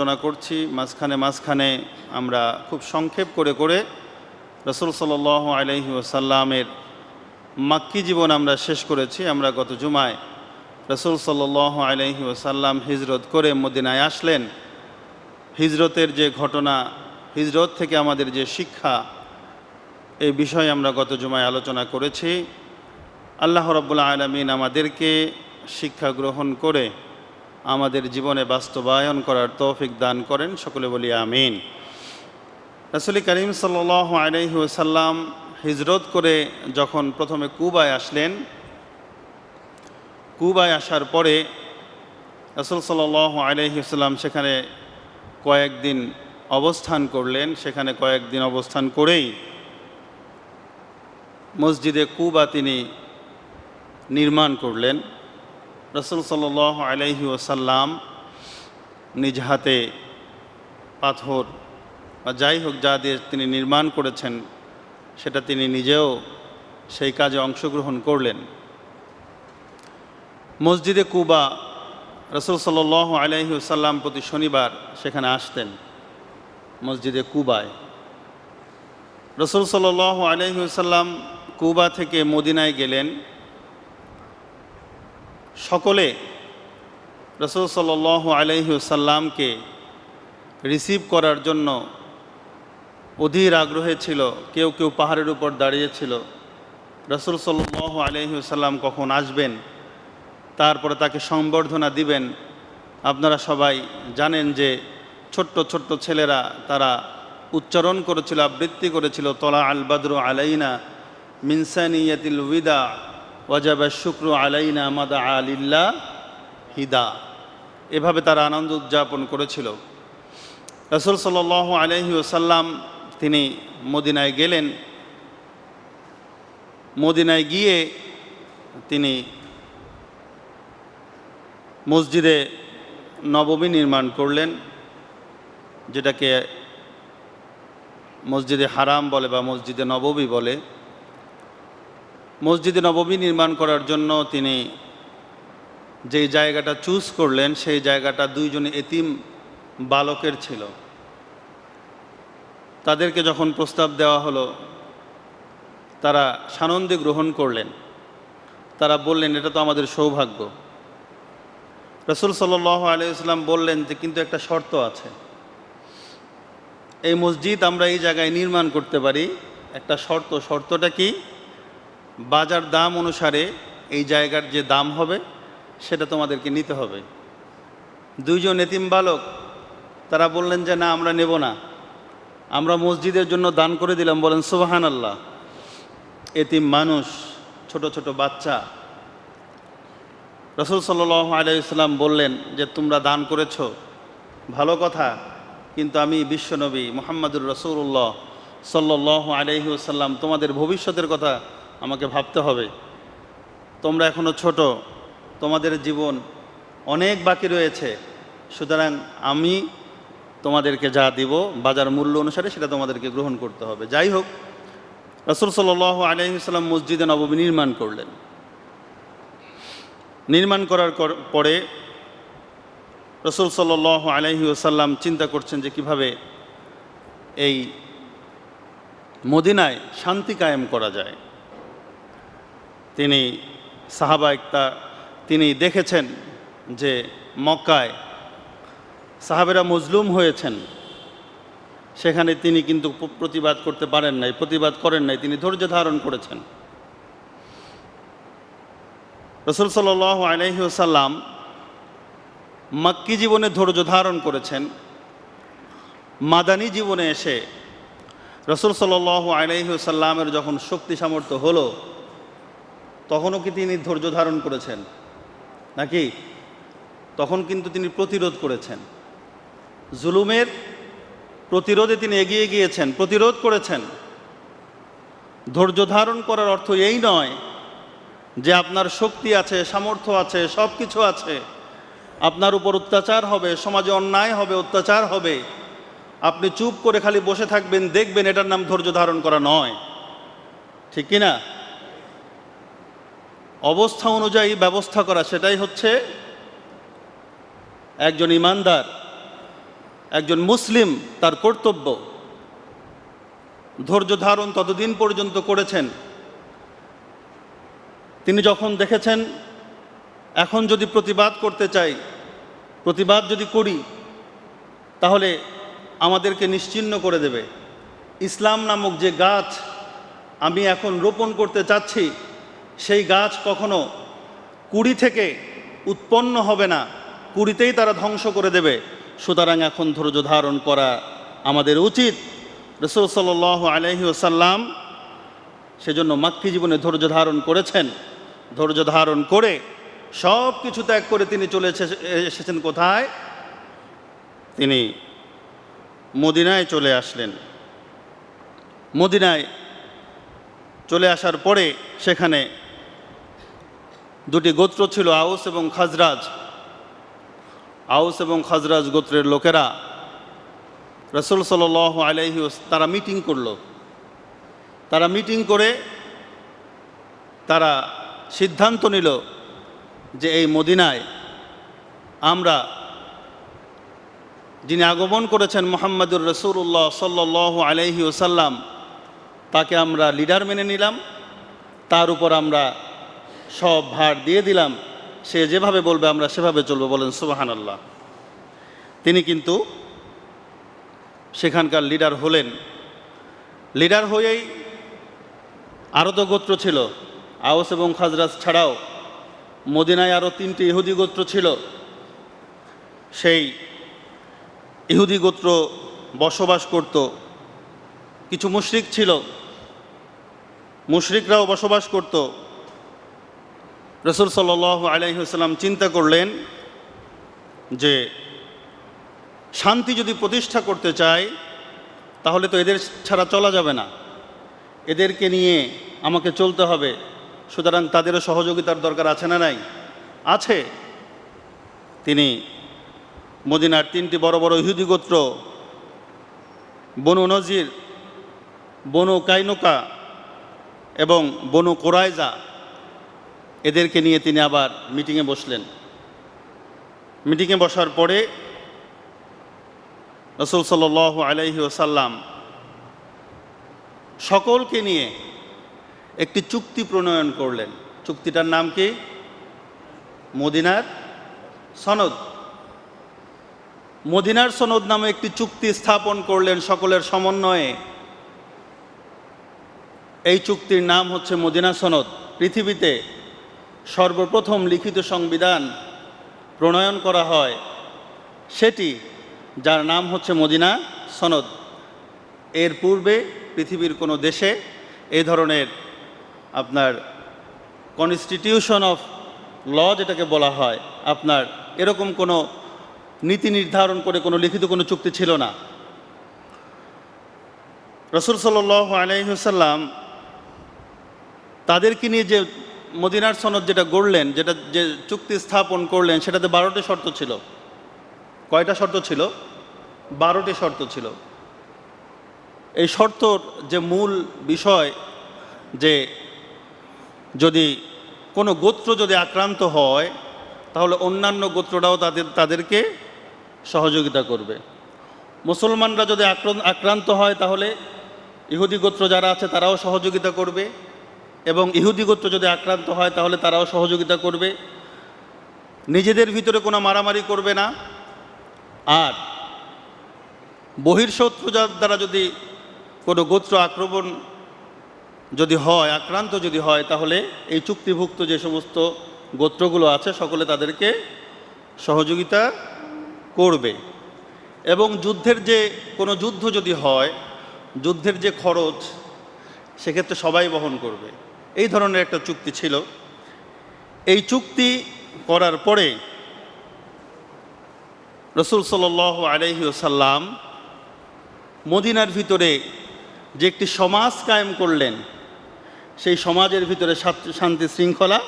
আলোচনা করছি মাঝখানে আমরা খুব সংক্ষেপ করে রাসূল সাল্লাল্লাহু আলাইহি ওয়াসাল্লামের মাক্কি জীবন আমরা শেষ করেছি। আমরা গত জুমায় রাসূল সাল্লাল্লাহু আলাইহি ওয়াসাল্লাম হিজরত করে মদিনায় আসলেন। হিজরতের যে ঘটনা, হিজরত থেকে আমাদের যে শিক্ষা, এই বিষয়ে আমরা গত জুমায় আলোচনা করেছি। আল্লাহ রাব্বুল আলামিন আমাদেরকে শিক্ষা গ্রহণ করে আমাদের জীবনে বাস্তবায়ন করার তৌফিক দান করেন, সকলে বলি আমিন। রাসূল করিম সাল্লাল্লাহু আলাইহি ওয়াসাল্লাম হিজরত করে যখন প্রথমে কুবায় আসলেন, কুবায় আসার পরে রাসূল সাল্লাল্লাহু আলাইহি ওয়াসাল্লাম সেখানে কয়েকদিন অবস্থান করলেন। সেখানে কয়েকদিন অবস্থান করেই মসজিদে কুবা তিনি নির্মাণ করলেন। রাসূল সাল্লাল্লাহু আলাইহি ওয়াসাল্লাম নিজ হাতে পাথর বা যাই হোক যা দিয়ে তিনি নির্মাণ করেছেন, সেটা তিনি নিজেও সেই কাজে অংশগ্রহণ করলেন। মসজিদে কুবা রাসূল সাল্লাল্লাহু আলাইহি ওয়াসাল্লাম প্রতি শনিবার সেখানে আসতেন। মসজিদে কুবায় রাসূল সাল্লাল্লাহু আলাইহি ওয়াসাল্লাম কুবা থেকে মদিনায় গেলেন। সকলে রাসূল সাল্লাল্লাহু আলাইহি ওয়াসাল্লামকে রিসিভ করার জন্য অধীর আগ্রহে ছিল। কেউ কেউ পাহাড়ের উপর দাঁড়িয়েছিল, রাসূল সাল্লাল্লাহু আলাইহি ওয়াসাল্লাম কখন আসবেন, তারপরে তাকে সংবর্ধনা দিবেন। আপনারা সবাই জানেন যে ছোট্ট ছোট্ট ছেলেরা তারা উচ্চারণ করেছিল, আবৃত্তি করেছিল, তলা আল বাদরু আলাইনা মিন সানিয়াতিল উইদা ওয়াজাবা শুক্রু আলাইনা মাদা আলিল্লা হিদা। এভাবে তারা আনন্দ উদযাপন করেছিল। রাসূল সাল্লাল্লাহু আলাইহি ওয়াসাল্লাম তিনি মদিনায় গেলেন। মদিনায় গিয়ে তিনি মসজিদে নববী নির্মাণ করলেন, যেটাকে মসজিদে হারাম বলে বা মসজিদে নববী বলে। মসজিদে নববী নির্মাণ করার জন্য তিনি যেই জায়গাটা চুজ করলেন, সেই জায়গাটা দুইজন এতিম বালকের ছিল। তাদেরকে যখন প্রস্তাব দেওয়া হলো, তারা সানন্দে গ্রহণ করলেন। তারা বললেন, এটা তো আমাদের সৌভাগ্য। রাসূল সাল্লাল্লাহু আলাইহি ওয়াসাল্লাম বললেন যে কিন্তু একটা শর্ত আছে, এই মসজিদ আমরা এই জায়গায় নির্মাণ করতে পারি, একটা শর্ত। শর্তটা কি? বাজার দাম অনুসারে এই জায়গার যে দাম হবে সেটা তোমাদেরকে নিতে হবে। দুইজন এতিম বালক তারা বললেন যে না, আমরা নেব না, আমরা মসজিদের জন্য দান করে দিলাম। বলেন সুবহানাল্লাহ। এতিম মানুষ, ছোট ছোট বাচ্চা। রাসূল সাল্লাল্লাহু আলাইহি ওয়াসাল্লাম বললেন যে তোমরা দান করেছো, ভালো কথা, কিন্তু আমি বিশ্বনবী মুহাম্মদুর রাসূলুল্লাহ সাল্লাল্লাহু আলাইহি ওয়াসাল্লাম, তোমাদের ভবিষ্যতের কথা আমাকে ভাবতে হবে। তোমরা এখনও ছোট, তোমাদের জীবন অনেক বাকি রয়েছে, সুতরাং আমি তোমাদেরকে যা দিব বাজার মূল্য অনুসারে সেটা তোমাদেরকে গ্রহণ করতে হবে। যাই হোক, রাসূল সাল্লাল্লাহু আলাইহি ওয়াসাল্লাম মসজিদে নববী নির্মাণ করলেন। নির্মাণ করার পরে রাসূল সাল্লাল্লাহু আলাইহি ওয়াসাল্লাম চিন্তা করছেন যে কিভাবে এই মদিনায় শান্তি কায়েম করা যায়। তিনি তিনি দেখেছেন যে মক্কায় সাহাবেরা মজলুম হয়েছেন, সেখানে তিনি কিন্তু প্রতিবাদ করতে পারেন নাই, প্রতিবাদ করেন নাই, তিনি ধৈর্য ধারণ করেছেন। রাসূল সাল্লাল্লাহু আলাইহি ওয়াসাল্লাম মক্কি জীবনে ধৈর্য ধারণ করেছেন। মাদানী জীবনে এসে রাসূল সাল্লাল্লাহু আলাইহি ওয়াসাল্লামের যখন শক্তি সামর্থ্য হলো, তখনও কি তিনি ধৈর্য ধারণ করেছেন নাকি? তখন কিন্তু তিনি প্রতিরোধ করেছেন, জুলুমের প্রতিরোধে তিনি এগিয়ে গিয়েছেন, প্রতিরোধ করেছেন। ধৈর্য ধারণ করার অর্থ এই নয় যে আপনার শক্তি আছে, সামর্থ্য আছে, সব কিছু আছে, আপনার উপর অত্যাচার হবে, সমাজে অন্যায় হবে, অত্যাচার হবে, আপনি চুপ করে খালি বসে থাকবেন, দেখবেন, এটার নাম ধৈর্য ধারণ করা নয়। ঠিক কিনা? অবস্থা অনুযায়ী ব্যবস্থা করা, সেটাই হচ্ছে একজন ইমানদার একজন মুসলিম তার কর্তব্য ধৈর্য ধারণ ততদিন পর্যন্ত করেছেন। তিনি যখন দেখেছেন এখন যদি প্রতিবাদ করতে চাই, প্রতিবাদ যদি করি তাহলে আমাদেরকে নিশ্চিহ্ন করে দেবে, ইসলাম নামক যে গাছ আমি এখন রোপণ করতে চাচ্ছি সেই গাছ কখনো কুড়ি থেকে উৎপন্ন হবে না, কুড়িতেই তারা ধ্বংস করে দেবে। সুতরাং এখন ধৈর্য ধারণ করা আমাদের উচিত। রাসূল সাল্লাল্লাহু আলাইহি ওয়াসাল্লাম সেজন্য মক্কি জীবনে ধৈর্য ধারণ করেছেন। ধৈর্য ধারণ করে সব কিছু ত্যাগ করে তিনি চলে এসেছেন কোথায়? তিনি মদিনায় চলে আসলেন। মদিনায় চলে আসার পরে সেখানে দুটি গোত্র ছিল, আউস এবং খাজরাজ। আউস এবং খাজরাজ গোত্রের লোকেরা রাসূল সাল্লাল্লাহু আলাইহি তারা মিটিং করলো। তারা মিটিং করে তারা সিদ্ধান্ত নিল যে এই মদিনায় আমরা যিনি আগমন করেছেন মুহাম্মদুর রাসূলুল্লাহ সাল্লাল্লাহু আলাইহি ওয়াসাল্লাম, তাকে আমরা লিডার মেনে নিলাম, তার উপর আমরা সব ভার দিয়ে দিলাম, সে যেভাবে বলবে আমরা সেভাবে চলবো। বলেন সুবহানাল্লাহ। তিনি কিন্তু সেখানকার লিডার হলেন। লিডার হয়েই আরও তো গোত্র ছিল, আউস এবং খাজরাজ ছাড়াও মদিনায় আরও 3টি ইহুদি গোত্র ছিল। সেই ইহুদি গোত্র বসবাস করত, কিছু মুশরিক ছিল, মুশরিকরাও বসবাস করত। রাসূল সাল্লাল্লাহু আলাইহি ওয়াসাল্লাম চিন্তা করলেন যে শান্তি যদি প্রতিষ্ঠা করতে চাই তাহলে তো এদের ছাড়া চলা যাবে না, এদেরকে নিয়ে আমাকে চলতে হবে। সুতরাং তাদেরও সহযোগিতার দরকার আছে না নাই? আছে। তিনি মদিনার 3টি বড় বড় ইহুদি গোত্র বনু নজির, বনু কাইনুকা এবং বনু কোরাইজা, এদেরকে নিয়ে তিনি আবার মিটিংয়ে বসলেন। মিটিংয়ে বসার পরে রাসূল সাল্লাল্লাহু আলাইহি ওয়াসাল্লাম সকলকে নিয়ে একটি চুক্তি প্রণয়ন করলেন। চুক্তিটার নাম কি? মদিনার সনদ। মদিনার সনদ নামে একটি চুক্তি স্থাপন করলেন সকলের সমন্বয়ে। এই চুক্তির নাম হচ্ছে মদিনা সনদ। পৃথিবীতে সর্বপ্রথম লিখিত সংবিধান প্রণয়ন করা হয় সেটি, যার নাম হচ্ছে মদিনা সনদ। এর পূর্বে পৃথিবীর কোনো দেশে এই ধরনের আপনার কনস্টিটিউশন অফ ল যেটাকে বলা হয়, আপনার এরকম কোনো নীতি নির্ধারণ করে কোনো লিখিত কোনো চুক্তি ছিল না। রাসূল সাল্লাল্লাহু আলাইহি ওয়াসাল্লাম তাদেরকে নিয়ে যে মদিনার সনদ যেটা গড়লেন, যেটা যে চুক্তি স্থাপন করলেন, সেটাতে 12টি শর্ত ছিল। কয়টা শর্ত ছিল? 12টি শর্ত ছিল। এই শর্তর যে মূল বিষয় যে যদি কোনো গোত্র যদি আক্রান্ত হয় তাহলে অন্যান্য গোত্ররাও তাদেরকে সহযোগিতা করবে। মুসলমানরা যদি আক্রান্ত হয় তাহলে ইহুদি গোত্র যারা আছে তারাও সহযোগিতা করবে, এবং ইহুদি গোত্র যদি আক্রান্ত হয় তাহলে তারাও সহযোগিতা করবে। নিজেদের ভিতরে কোনো মারামারি করবে না। আর বহির্শত্রু দ্বারা যদি কোনো গোত্র আক্রমণ যদি হয়, আক্রান্ত যদি হয়, তাহলে এই চুক্তিভুক্ত যে সমস্ত গোত্রগুলো আছে সকলে তাদেরকে সহযোগিতা করবে। এবং যুদ্ধের যে কোনো যুদ্ধ যদি হয়, যুদ্ধের যে খরচ সেক্ষেত্রে সবাই বহন করবে। এই ধরনের একটা চুক্তি ছিল। এই চুক্তি করার পরে রাসূল সাল্লাল্লাহু আলাইহি ওয়াসাল্লাম মদিনার ভিতরে যে একটি সমাজ কায়েম করলেন, সেই সমাজের ভিতরে শান্তি শৃঙ্খলা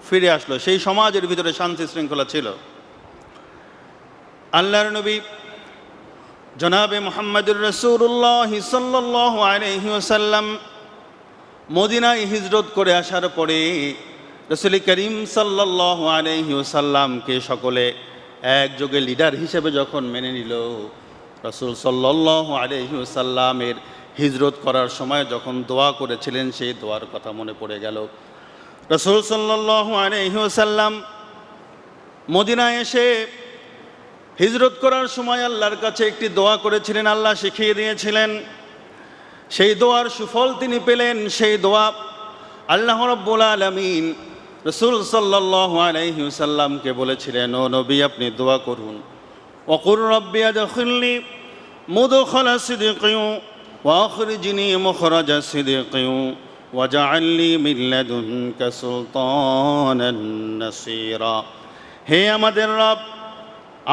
ফিরে আসলো। সেই সমাজের ভিতরে শান্তি শৃঙ্খলা ছিল। আল্লাহর নবী জনাবে মুহাম্মদুর রাসূলুল্লাহ সাল্লাল্লাহু আলাইহি ওয়াসাল্লাম মদিনায় হিজরত করে আসার পরে রাসূল করিম সাল্লাল্লাহু আলাইহি ওয়াসাল্লামকে সকলে একযোগে লিডার হিসেবে যখন মেনে নিল, রাসূল সাল্লাল্লাহু আলাইহি ওয়াসাল্লামের হিজরত করার সময় যখন দোয়া করেছিলেন, সেই দোয়ার কথা মনে পড়ে গেল। রাসূল সাল্লাল্লাহু আলাইহি ওয়াসাল্লাম মদিনায় এসে হিজরত করার সময় আল্লাহর কাছে একটি দোয়া করেছিলেন, আল্লাহ শিখিয়ে দিয়েছিলেন। সেই দোয়ার সুফল তিনি পেলেন। সেই দোয়া আল্লাহ রাব্বুল আলামিন রাসূল সাল্লাল্লাহু আলাইহি ওয়াসাল্লামকে বলেছিলেন, ও নবী, আপনি দোয়া করুন, ওয়াকুর রাব্বি আদখিলনি মুদখালা সিদকিন ওয়া আখরিজনি মুখরাজা সিদকিন ওয়াজআলনি মিন লাদুনকা সুলতানান নাসীরা। হে আমাদের রব,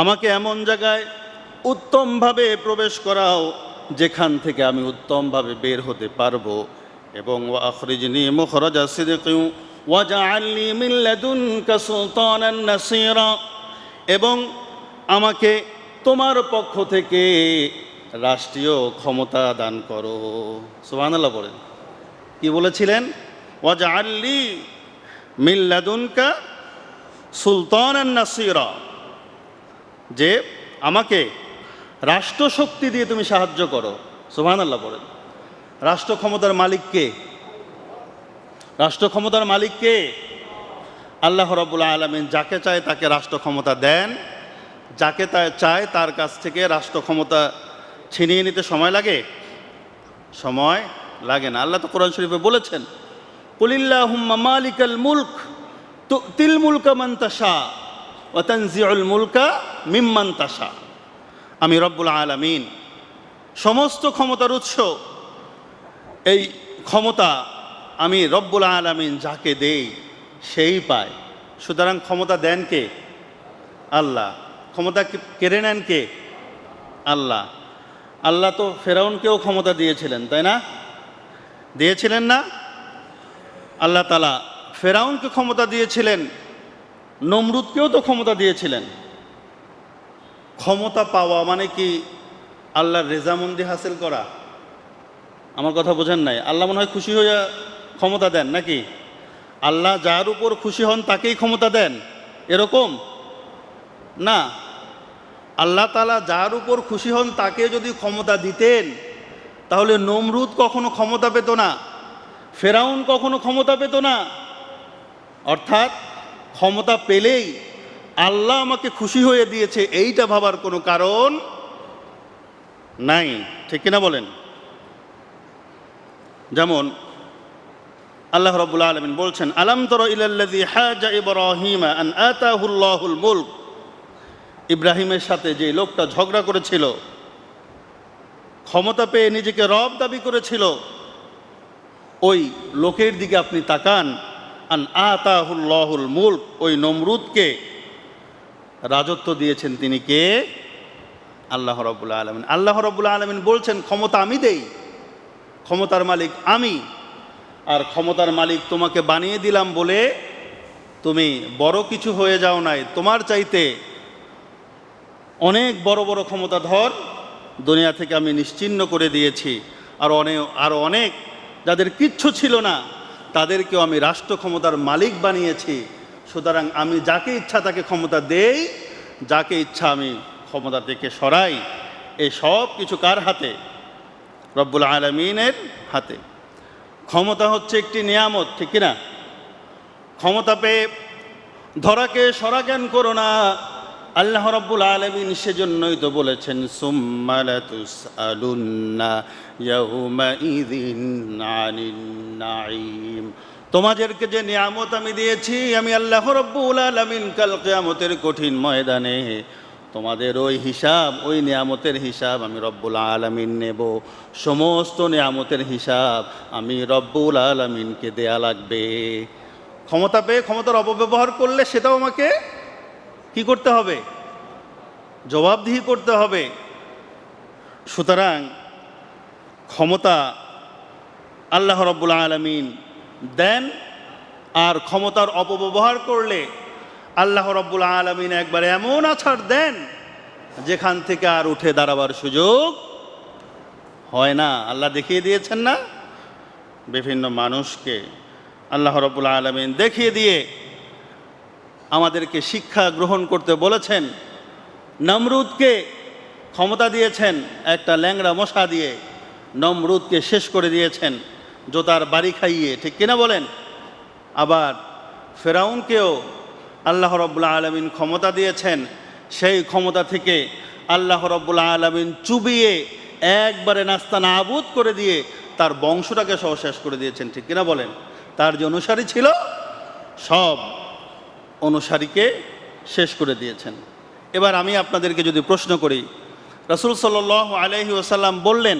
আমাকে এমন জায়গায় উত্তমভাবে প্রবেশ করাও যেখান থেকে আমি উত্তমভাবে বের হতে পারবো, এবং ওয়া আখরিজনি মুখরাজা সিদকিন ওয়াজআলনি মিন লাদুনকা সুলতানান নাসীরা, এবং আমাকে তোমার পক্ষ থেকে রাষ্ট্রীয় ক্ষমতা দান করো। সুবহানাল্লাহ বলেন। কি বলেছিলেন? ওয়াজআলনি মিন লাদুনকা সুলতানান নাসীরা, যে আমাকে রাষ্ট্রশক্তি দিয়ে তুমি সাহায্য করো। সুবহানাল্লাহ বলেন। রাষ্ট্র ক্ষমতার মালিক কে? রাষ্ট্র ক্ষমতার মালিক কে? আল্লাহ রাব্বুল আলামিন যাকে চায় তাকে রাষ্ট্র ক্ষমতা দেন, যাকে চায় তার কাছ থেকে রাষ্ট্র ক্ষমতা ছিনিয়ে নিতে সময় লাগে? সময় লাগে না। আল্লাহ তো কোরআন শরীফে বলেছেন, কুলিল্লাহুম্মা মালিকাল মুলক তুতিল মুলকা মান তাশা ওয়া তানজিউল মুলকা মিম্মান তাশা। আমি রব্বুল আলামিন, সমস্ত ক্ষমতার উৎস। এই ক্ষমতা আমি রব্বুল আলামিন যাকে দেই সেই পায়। সুতরাং ক্ষমতা দেন কে? আল্লাহ। ক্ষমতা কেড়ে নেন কে? আল্লাহ। আল্লাহ তো ফেরাউনকেও ক্ষমতা দিয়েছিলেন, তাই না? দিয়েছিলেন না? আল্লাহ তাআলা ফেরাউনকে ক্ষমতা দিয়েছিলেন, নমরুদকেও তো ক্ষমতা দিয়েছিলেন। ক্ষমতা পাওয়া মানে কি আল্লাহর রেজামন্দি হাসিল করা? আমার কথা বোঝেন নাই। আল্লাহ মনে হয় খুশি হয়ে ক্ষমতা দেন নাকি? আল্লাহ যার উপর খুশি হন তাকেই ক্ষমতা দেন, এরকম না। আল্লাহ তাআলা যার উপর খুশি হন তাকে যদি ক্ষমতা দিতেন, তাহলে নমরুদ কখনো ক্ষমতা পেত না, ফেরাউন কখনো ক্ষমতা পেত না। অর্থাৎ ক্ষমতা পেলেই আল্লাহ আমাকে খুশি হয়ে দিয়েছে, এইটা ভাবার কোনো কারণ নাই। ঠিক কিনা বলেন? যেমন আল্লাহ রাব্বুল আলামিন বলছেন, আলাম তারা ইলাল্লাযী হাজা ইব্রাহিমা আন আতাহুল্লাহুল মুলক। ইব্রাহিমের সাথে যে লোকটা ঝগড়া করেছিল, ক্ষমতা পেয়ে নিজেকে রব দাবি করেছিল, ওই লোকের দিকে আপনি তাকান। আন আতাহুল্লাহুল মুলক, ওই নমরুদকে রাজত্ব দিয়েছেন তিনি কে? আল্লাহ রাব্বুল আলামিন। আল্লাহ রাব্বুল আলামিন বলছেন, ক্ষমতা আমি দেই, ক্ষমতার মালিক আমি। আর ক্ষমতার মালিক তোমাকে বানিয়ে দিলাম বলে তুমি বড় কিছু হয়ে যাও নাই, তোমার চাইতে অনেক বড় বড় ক্ষমতাধর দুনিয়া থেকে আমি নিশ্চিহ্ন করে দিয়েছি। আরও অনেক যাদের কিচ্ছু ছিল না তাদেরকেও আমি রাষ্ট্র ক্ষমতার মালিক বানিয়েছি। সুতরাং আমি যাকে ইচ্ছা তাকে ক্ষমতা দেই, যাকে ইচ্ছা আমি ক্ষমতা থেকে সরাই। এই সব কিছু কার হাতে? রব্বুল আলামিনের হাতে। ক্ষমতা হচ্ছে একটি নিয়ামত, ঠিক কিনা? ক্ষমতা পেয়ে ধরাকে সরা জ্ঞান করো না। আল্লাহ রাব্বুল আলামিন সেজন্যই তো বলেছেন, সুম্মা লাতুসআলুন্না ইয়াউমাইযিন আনিন নাঈম। তোমাদেরকে যে নিয়ামত আমি দিয়েছি, আমি আল্লাহ রাব্বুল আলামিন কাল কিয়ামতের কঠিন ময়দানে তোমাদের ওই হিসাব, ওই নিয়ামতের হিসাব আমি রব্বুল আলামিন নেব। সমস্ত নিয়ামতের হিসাব আমি রব্বুল আলামিনকে দেয়া লাগবে। ক্ষমতা পেয়ে ক্ষমতার অপব্যবহার করলে সেটাও আমাকে কি করতে হবে? জবাবদিহি করতে হবে। সুতরাং ক্ষমতা আল্লাহ রাব্বুল আলামিন দেন, আর ক্ষমতার অপব্যবহার করলে আল্লাহ রাব্বুল আলামিন একবার এমন আছাড় দেন যেখান থেকে আর উঠে দাঁড়াবার সুযোগ হয় না। আল্লাহ দেখিয়ে দিয়েছেন না বিভিন্ন মানুষকে? আল্লাহ রাব্বুল আলামিন দেখিয়ে দিয়ে আমাদেরকে শিক্ষা গ্রহণ করতে বলেছেন। নমরুদকে ক্ষমতা দিয়েছেন একটা ল্যাংড়া মশা দিয়ে, নমরুদকে শেষ করে দিয়েছেন জোতার বাড়ি খাইয়ে, ঠিক কিনা বলেন? আবার ফেরাউনকেও আল্লাহ রাব্বুল আলামিন ক্ষমতা দিয়েছেন, সেই ক্ষমতা থেকে আল্লাহ রাব্বুল আলামিন চুবিয়ে একবারে নাস্তা নাবুদ করে দিয়ে তার বংশটাকে সহ শেষ করে দিয়েছেন, ঠিক কিনা বলেন? তার যে অনুসারী ছিল সব অনুসারীকে শেষ করে দিয়েছেন। এবার আমি আপনাদেরকে যদি প্রশ্ন করি, রাসূল সাল্লাল্লাহু আলাইহি ওয়াসাল্লাম বললেন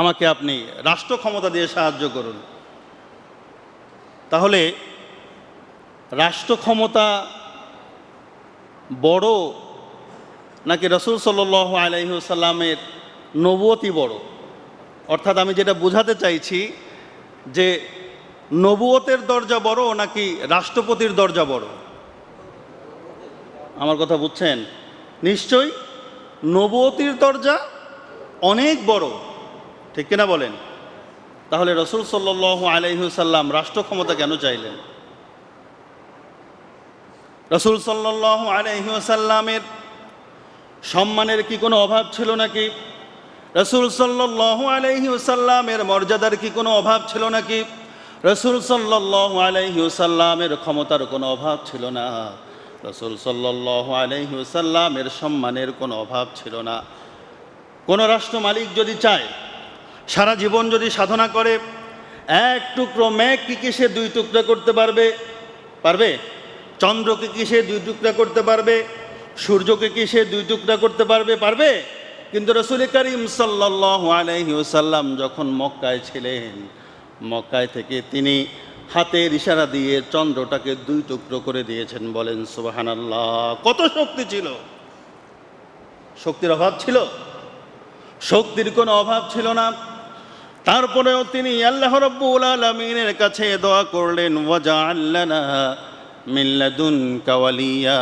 আমাকে আপনি রাষ্ট্র ক্ষমতা দিয়ে সাহায্য করুন, তাহলে রাষ্ট্র ক্ষমতা বড় নাকি রাসূল সাল্লাল্লাহু আলাইহি ওয়াসাল্লামের নবুয়তি বড়? অর্থাৎ আমি যেটা বোঝাতে চাইছি যে নবুয়তের দরজা বড় নাকি রাষ্ট্রপতির দরজা বড়? আমার কথা বুঝছেন? নিশ্চয়ই নবুয়তির দরজা অনেক বড়, ঠিক কিনা বলেন? তাহলে রাসূল সাল্লাল্লাহু আলাইহি ওয়াসাল্লাম রাষ্ট্র ক্ষমতা কেন চাইলেন? রাসূল সাল্লাল্লাহু আলাইহি ওয়াসাল্লামের সম্মানের কি কোনো অভাব ছিল নাকি? রাসূল সাল্লাল্লাহু আলাইহি ওয়াসাল্লামের মর্যাদার কি কোনো অভাব ছিল নাকি? রাসূল সাল্লাল্লাহু আলাইহি ওয়াসাল্লামের ক্ষমতার কোনো অভাব ছিল না, রাসূল সাল্লাল্লাহু আলাইহি ওয়াসাল্লামের সম্মানের কোনো অভাব ছিল না। কোনো রাষ্ট্র মালিক যদি চায়, সারা জীবন যদি সাধনা করে, এক টুকরো মেঘ কি সে দুই টুকরা করতে পারবে? পারবে? চন্দ্রকে কি সে দুই টুকরা করতে পারবে? সূর্যকে কি সে দুই টুকরা করতে পারবে? পারবে? কিন্তু রাসূল করিম সাল্লাল্লাহু আলাইহি ওয়াসাল্লাম যখন মক্কায় ছিলেন, মক্কায় থেকে তিনি হাতের ইশারা দিয়ে চন্দ্রটাকে দুই টুকরো করে দিয়েছেন। বলেন সুবহানাল্লাহ! কত শক্তি ছিল! শক্তির অভাব ছিল? শক্তির কোনো অভাব ছিল না। তারপরেও তিনি আল্লাহ রাব্বুল আলামিনের কাছে দোয়া করলেন, ওয়াজআল লানা মিন লাদুনকা ওয়ালিয়া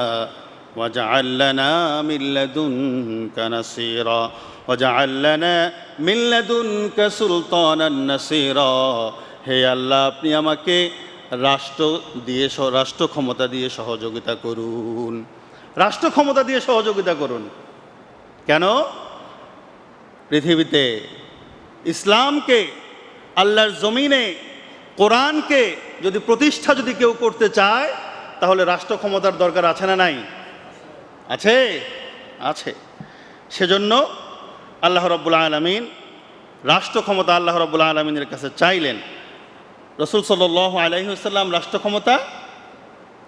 ওয়াজআল লানা মিন লাদুনকা নাসীরা ওয়াজআল লানা মিন লাদুনকা সুলতানান নাসীরা। হে আল্লাহ, আপনি আমাকে রাষ্ট্র ক্ষমতা দিয়ে সহযোগিতা করুন, রাষ্ট্র ক্ষমতা দিয়ে সহযোগিতা করুন। কেন? পৃথিবীতে ইসলামকে, আল্লাহর জমিনে কোরআনকে যদি প্রতিষ্ঠা যদি কেউ করতে চায়, তাহলে রাষ্ট্র ক্ষমতার দরকার আছে না নাই? আছে, আছে। সেজন্য আল্লাহ রাব্বুল আলামিন রাষ্ট্র ক্ষমতা আল্লাহ রাব্বুল আলামিনের কাছে চাইলেন। রাসূল সাল্লাল্লাহু আলাইহি ওয়াসাল্লাম রাষ্ট্র ক্ষমতা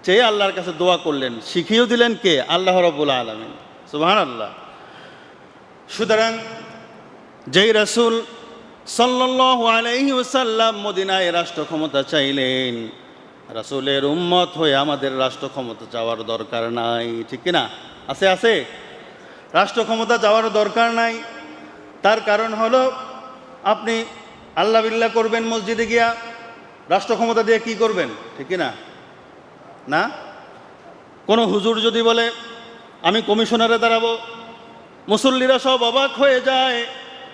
চেয়ে আল্লাহর কাছে দোয়া করলেন, শিখিয়েও দিলেন কে? আল্লাহ রাব্বুল আলামিন। সুবহানাল্লাহ! সুতরাং যেই রাসূল সাল্লাল্লাহু আলাইহি ওয়াসাল্লাম মদিনায় রাষ্ট্র ক্ষমতা চাইলেন, রাসূলের উম্মত হয়ে আমাদের রাষ্ট্র ক্ষমতা চাওয়ার দরকার নাই, ঠিক কিনা? আছে, আছে। রাষ্ট্র ক্ষমতা চাওয়ার দরকার নাই। তার কারণ হলো, আপনি আল্লাহ বিল্লাহ করবেন মসজিদে গিয়া, রাষ্ট্র ক্ষমতা দিয়ে কি করবেন? ঠিক কিনা? না? কোনো হুজুর যদি বলে আমি কমিশনারে দাঁড়াবো, মুসল্লিরা সব অবাক হয়ে যায়,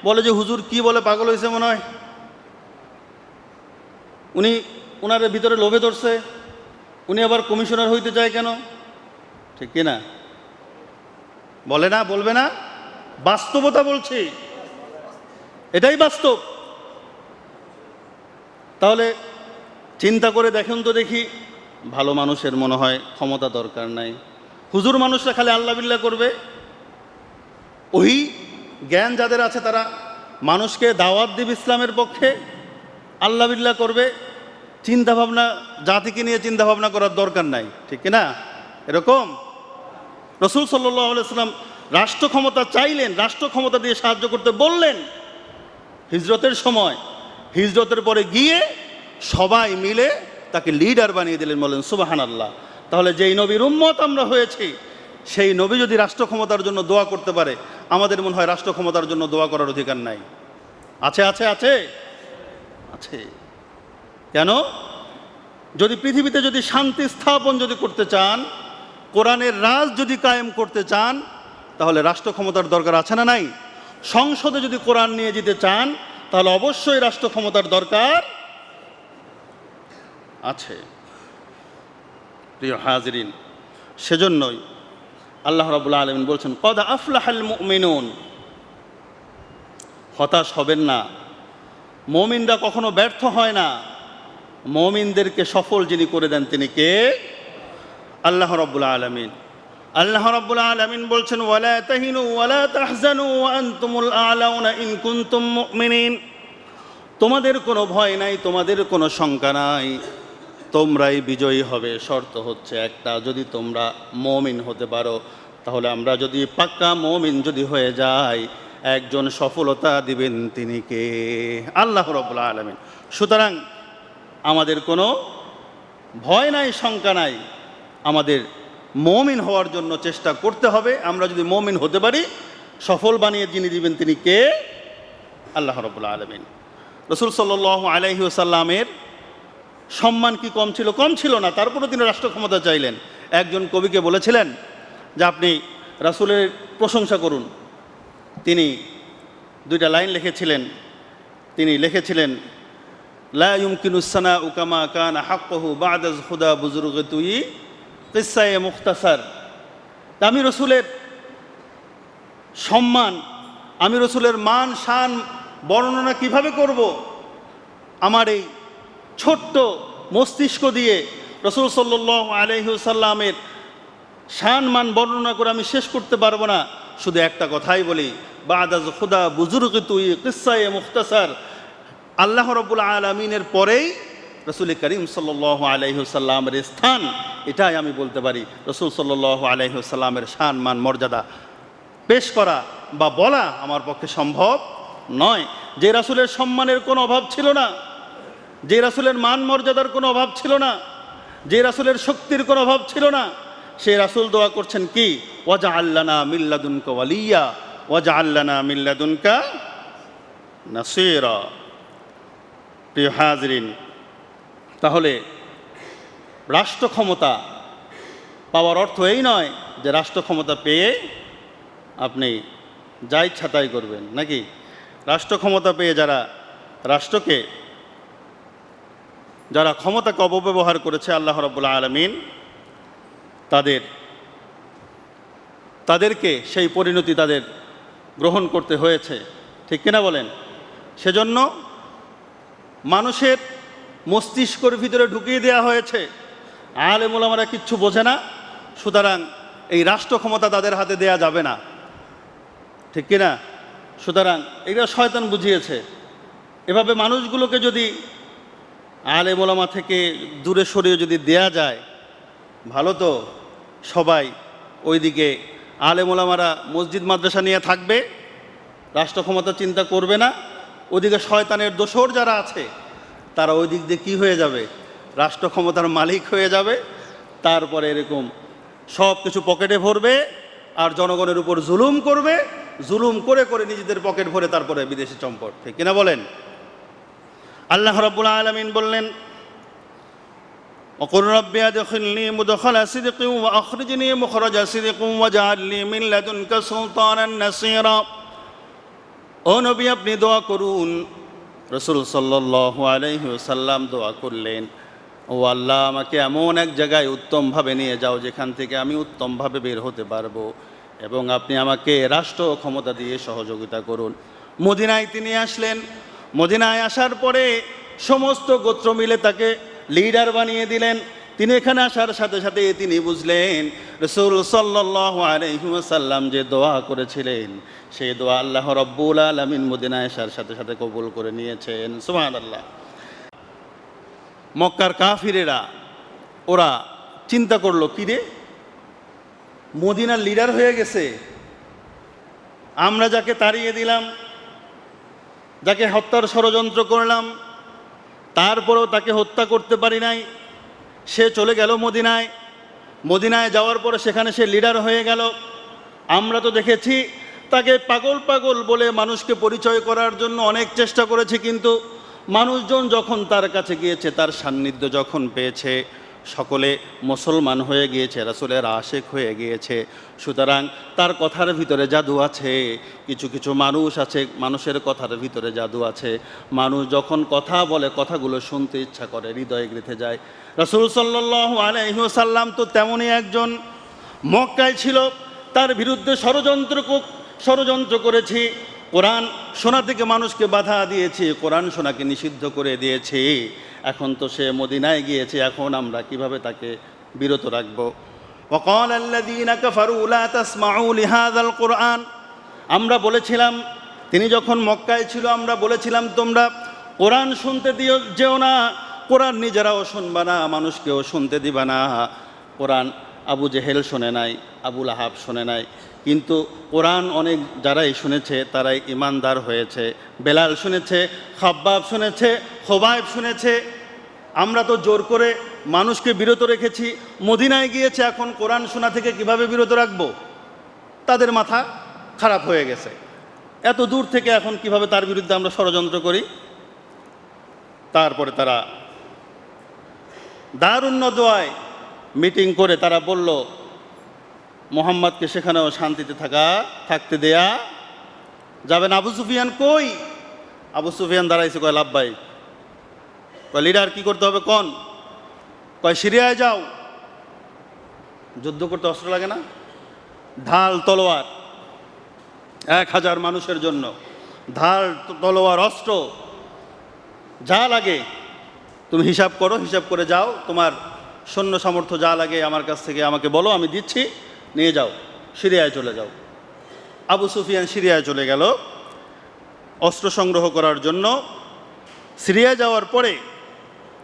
বলে যে হুজুর কি বলে, পাগল হয়েছে মনে হয়, উনি ওনার ভিতরে লোভে ধরছে, উনি আবার কমিশনার হইতে চায় কেন? ঠিক কিনা? বলে না? বলবে না? বাস্তবতা বলছি, এটাই বাস্তব। তাহলে চিন্তা করে দেখুন তো দেখি, ভালো মানুষের মনে হয় ক্ষমতা দরকার নাই, হুজুর মানুষরা খালি আল্লাহ বিল্লাহ করবে। ওই জ্ঞান যাদের আছে তারা মানুষকে দাওয়াত দিবে ইসলামের পক্ষে, আল্লাহ বিল্লাহ করবে। চিন্তাভাবনা, জাতিকে নিয়ে চিন্তাভাবনা করার দরকার নাই, ঠিক কিনা? এরকম রাসূল সাল্লাল্লাহু আলাইহি ওয়াসাল্লাম রাষ্ট্র ক্ষমতা চাইলেন, রাষ্ট্র ক্ষমতা দিয়ে সাহায্য করতে বললেন। হিজরতের সময়, হিজরতের পরে গিয়ে সবাই মিলে তাকে লিডার বানিয়ে দিলেন। বলেন সুবহানাল্লাহ! তাহলে যেই নবীর উম্মত আমরা হয়েছি, সেই নবী যদি রাষ্ট্র ক্ষমতার জন্য দোয়া করতে পারে, আমাদের মনে হয় রাষ্ট্র ক্ষমতার জন্য দোয়া করার অধিকার নাই? আছে, আছে, আছে, আছে। কেন? যদি পৃথিবীতে যদি শান্তি স্থাপন যদি করতে চান, কোরআনের রাজ যদি কায়েম করতে চান, তাহলে রাষ্ট্র ক্ষমতার দরকার আছে না নাই? সংসদে যদি কোরআন নিয়ে যেতে চান, তাহলে অবশ্যই রাষ্ট্র ক্ষমতার দরকার আছে। প্রিয় হাজিরিন, সেজন্যই আল্লাহ রাব্বুল আলামিন বলছেন কদ আফলাহাল মুমিনুন, হতাশ হবেন না। মুমিনরা কখনো ব্যর্থ হয় না। মুমিনদেরকে সফল যিনি করে দেন তিনি কে? আল্লাহ রাব্বুল আলামিন। আল্লাহ রাব্বুল আলামিন বলছেন ওয়ালা তাহিনু ওয়ালা তাহজানু ওয়া আনতুমুল আ'লাউনা ইন কুনতুম মুমিনিন, তোমাদের কোনো ভয় নাই, তোমাদের কোনো শঙ্কা নাই, তোমরাই বিজয়ী হবে। শর্ত হচ্ছে একটা, যদি তোমরা মুমিন হতে পারো। তাহলে আমরা যদি পাক্কা মুমিন যদি হয়ে যাই, একজন সফলতা দিবেন তিনি কে? আল্লাহ রাব্বুল আলামিন। সুতরাং আমাদের কোনো ভয় নাই, শঙ্কা নাই, আমাদের মুমিন হওয়ার জন্য চেষ্টা করতে হবে। আমরা যদি মুমিন হতে পারি, সফল বানিয়ে যিনি দিবেন তিনি কে? আল্লাহ রাব্বুল আলামিন। রাসূল সাল্লাল্লাহু আলাইহি ওয়াসাল্লামের সম্মান কি কম ছিল? কম ছিল না। তারপরে তিনি রাষ্ট্র ক্ষমতা চাইলেন। একজন কবিকে বলেছিলেন যে আপনি রাসূলের প্রশংসা করুন। তিনি দুইটা লাইন লিখেছিলেন। তিনি লিখেছিলেন লা ইউমকিনুস সানাউ কামা কানা হাক্কুহু বা'দা খুদা বুজুরগতুই কিসায়ে মুখতাসার। আমি রসুলের সম্মান, আমি রসুলের মান শান বর্ণনা কিভাবে করব? আমার এই ছোট্ট মস্তিষ্ক দিয়ে রসুল সাল্লাল্লাহু আলাইহি ওয়াসাল্লামের শান মান বর্ণনা করে আমি শেষ করতে পারবো না। শুধু একটা কথাই বলি, বা'দা খুদা বুজুরগতুই কিসায়ে মুখতাসার। আল্লাহ রাব্বুল আলামিনের পরেই রসুল করিম সাল্লাল্লাহু আলাইহি ওয়াসাল্লামের স্থান, এটাই আমি বলতে পারি। রসুল সাল্লাল্লাহু আলাইহি ওয়াসাল্লামের শান মান মর্যাদা পেশ করা বা বলা আমার পক্ষে সম্ভব নয়। যে রাসূলের সম্মানের কোনো অভাব ছিল না, যে রাসূলের মান মর্যাদার কোনো অভাব ছিল না, যে রাসূলের শক্তির কোনো অভাব ছিল না, সেই রাসূল দোয়া করছেন কি? ওয়াজআল লানা মিন লাদুনকা ওয়ালিয়্যা ওয়াজআল লানা মিন লাদুনকা নাসীরা। প্রিয় হাজরিন, তাহলে রাষ্ট্র ক্ষমতা পাওয়ার অর্থ এই নয় যে রাষ্ট্র ক্ষমতা পেয়ে আপনি যা ইচ্ছা তাই করবেন নাকি। রাষ্ট্র ক্ষমতা পেয়ে রাষ্ট্রকে যারা ক্ষমতাকে অপব্যবহার করেছে, আল্লাহ রাব্বুল আলামিন তাদেরকে সেই পরিণতি তাদের গ্রহণ করতে হয়েছে, ঠিক কিনা বলেন? সেজন্য মানুষের মস্তিষ্কের ভিতরে ঢুকিয়ে দেওয়া হয়েছে আলেম ওলামারা কিচ্ছু বোঝে না, সুতরাং এই রাষ্ট্র ক্ষমতা তাদের হাতে দেয়া যাবে না, ঠিক কিনা? সুতরাং এটা শয়তান বুঝিয়েছে। এভাবে মানুষগুলোকে যদি আলেম ওলামা থেকে দূরে সরিয়ে যদি দেয়া যায়, ভালো তো। সবাই ওইদিকে আলেম ওলামারা মসজিদ মাদ্রাসা নিয়ে থাকবে, রাষ্ট্র ক্ষমতা চিন্তা করবে না। ওদিকে শয়তানের দোসর যারা আছে তারা ওই দিক দিয়ে কী হয়ে যাবে? রাষ্ট্র ক্ষমতার মালিক হয়ে যাবে। তারপরে এরকম সব কিছু পকেটে ভরবে আর জনগণের উপর জুলুম করবে, জুলুম করে করে নিজেদের পকেট ভরে তারপরে বিদেশি চম্পট, ঠিক কিনা বলেন? আল্লাহ রাব্বুল আলামিন বললেন ওয়াকুর রাব্বি আদখিলনি মুদখালা সিদকিন ওয়া আখরিজনি মুখরাজা সিদকিন ওয়াজআল লি মিন লাদুনকা সুলতানান নাসীরা। ও নবী, আপনি দোয়া করুন। রাসূল সাল্লাল্লাহু আলাইহি ওয়াসাল্লাম দোয়া করলেন, ও আল্লাহ, আমাকে এমন এক জায়গায় উত্তমভাবে নিয়ে যাও যেখান থেকে আমি উত্তমভাবে বের হতে পারবো, এবং আপনি আমাকে রাষ্ট্র ক্ষমতা দিয়ে সহযোগিতা করুন। মদিনায় তিনি আসলেন। মদিনায় আসার পরে সমস্ত গোত্র মিলে তাকে লিডার বানিয়ে দিলেন। তিনি এখানে আসার সাথে সাথে তিনি বুঝলেন রাসূল সাল্লাল্লাহু আলাইহি ওয়াসাল্লাম যে দোয়া করেছিলেন সেই দোয়া আল্লাহ রাব্বুল আলামিন মদিনায় আসার সাথে সাথে কবুল করে নিয়েছেন। সুবহানাল্লাহ। মক্কার কাফিরেরা ওরা চিন্তা করলো, কি রে, মদিনার লিডার হয়ে গেছে, আমরা যাকে তাড়িয়ে দিলাম, যাকে হত্যার ষড়যন্ত্র করলাম, তারপরেও তাকে হত্যা করতে পারি নাই, সে চলে গেল মদিনায়। মদিনায় যাওয়ার পরে সেখানে সে লিডার হয়ে গেল। আমরা তো দেখেছি তাকে পাগল পাগল বলে মানুষকে পরিচয় করার জন্য অনেক চেষ্টা করেছে, কিন্তু মানুষজন যখন তার কাছে গিয়েছে, তার সান্নিধ্য যখন পেয়েছে, সকলে মুসলমান হয়ে গিয়েছে, রাসূলের আশেক হয়ে গিয়েছে। সুতরাং তার কথার ভিতরে জাদু আছে। কিছু কিছু মানুষ আছে, মানুষের কথার ভিতরে জাদু আছে। মানুষ যখন কথা বলে কথাগুলো শুনতে ইচ্ছা করে, হৃদয়ে গেঁথে যায়। রাসূল সাল্লাল্লাহু আলাইহি ওয়াসাল্লাম তো তেমনই একজন। মক্কায় ছিল, তার বিরুদ্ধে ষড়যন্ত্র করেছি, কোরআন শোনা থেকে মানুষকে বাধা দিয়েছি, কোরআন শোনাকে নিষিদ্ধ করে দিয়েছি। এখন তো সে মদিনায় গিয়েছে, এখন আমরা কিভাবে তাকে বিরত রাখব? وقال الذين كفروا لا تسمعوا لهذا القرآن, আমরা বলেছিলাম, তিনি যখন মক্কায় ছিল আমরা বলেছিলাম তোমরা কোরআন শুনতে যেও না, কোরআন নিজেরাও শুনবা না, মানুষকেও শুনতে দিবা না। কোরআন আবু জেহেল শোনে নাই, আবু লাহাব শোনে নাই, কিন্তু কোরআন অনেক যারাই শুনেছে তারাই ইমানদার হয়েছে। বেলাল শুনেছে, খাব্বাব শুনেছে, খোবাইব শুনেছে। আমরা তো জোর করে মানুষকে বিরত রেখেছি, মদিনায় গিয়েছে, এখন কোরআন শোনা থেকে কিভাবে বিরত রাখবো? তাদের মাথা খারাপ হয়ে গেছে। এত দূর থেকে এখন কিভাবে তার বিরুদ্ধে আমরা ষড়যন্ত্র করি? তারপরে তারা দারুন নদওয়ায় মিটিং করে তারা বলল, মোহাম্মদকে সেখানেও শান্তিতে থাকতে দেয়া যাবে না। আবু সুফিয়ান কই? আবু সুফিয়ান দাঁড়াইছে, কয় লাব্বাই। কয় লিডার কি করতে হবে কোন? কয় সিরিয়ায় যাও, যুদ্ধ করতে অস্ত্র লাগে না? ঢাল তলোয়ার 1000 মানুষের জন্য, ঢাল তলোয়ার অস্ত্র যা লাগে তুমি হিসাব করো, হিসাব করে যাও, তোমার সৈন্য সামর্থ্য যা লাগে আমার কাছ থেকে আমাকে বলো, আমি দিচ্ছি, নিয়ে যাও, সিরিয়ায় চলে যাও। আবু সুফিয়ান সিরিয়ায় চলে গেল অস্ত্র সংগ্রহ করার জন্য। সিরিয়ায় যাওয়ার পরে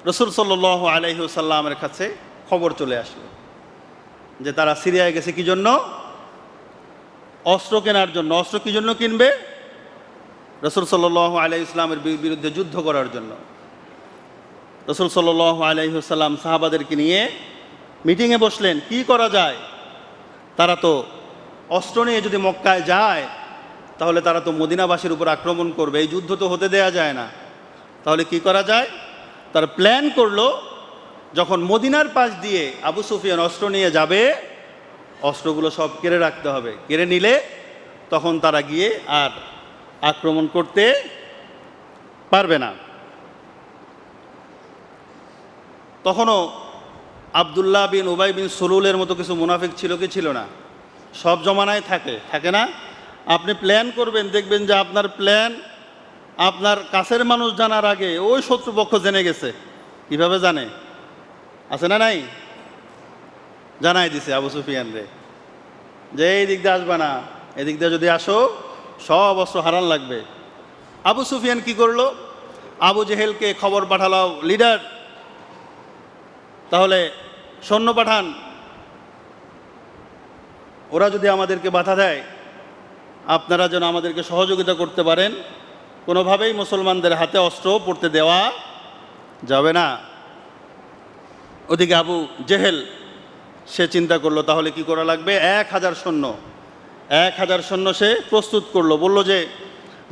রসুল সাল্লাল্লাহু আলাইহি ওয়াসাল্লামের কাছে খবর চলে আসলো যে তারা সিরিয়ায় গেছে কি জন্য? অস্ত্র কেনার জন্য। অস্ত্র কি জন্য কিনবে? রসুল সাল্লাল্লাহু আলাইহি ওয়াসাল্লামের বিরুদ্ধে যুদ্ধ করার জন্য। রসুল সাল্লাল্লাহু আলাইহি ওয়াসাল্লাম সাহাবাদেরকে নিয়ে মিটিংয়ে বসলেন, কি করা যায়? তারা তো অস্ত্র নিয়ে যদি মক্কায় যায় তাহলে তারা তো মদিনাবাসীর উপর আক্রমণ করবে, এই যুদ্ধ তো হতে দেয়া যায় না। তাহলে কি করা যায়? তার প্ল্যান করলো, যখন মদিনার পাশ দিয়ে আবু সুফিয়ান অস্ত্র নিয়ে যাবে, অস্ত্রগুলো সব কেড়ে রাখতে হবে। কেড়ে নিলে তখন তারা গিয়ে আর আক্রমণ করতে পারবে না। তখনও আবদুল্লাহ বিন উবাই বিন সুলুলের মতো কিছু মুনাফিক ছিল কি ছিল না? সব জমানায় থাকে না? আপনি প্ল্যান করবেন, দেখবেন যে আপনার প্ল্যান আপনার কাছের মানুষ জানার আগে ওই শত্রুপক্ষ জেনে গেছে। কিভাবে জানে? আছে না নাই? জানাই দিছে আবু সুফিয়ান রে যে এই দিক দিয়ে আসবা না, এদিক দিয়ে যদি আসো সব অস্ত্র হারান লাগবে। আবু সুফিয়ান কি করলো? আবু জেহেলকে খবর পাঠালো, লিডার তাহলে সৈন্য পাঠান, ওরা যদি আমাদেরকে বাধা দেয় আপনারা যেন আমাদেরকে সহযোগিতা করতে পারেন, কোনোভাবেই মুসলমানদের হাতে অস্ত্র পড়তে দেওয়া যাবে না। ওদিকে আবু জেহেল সে চিন্তা করলো তাহলে কি করা লাগবে? 1000 সৈন্য সে প্রস্তুত করলো। বলল যে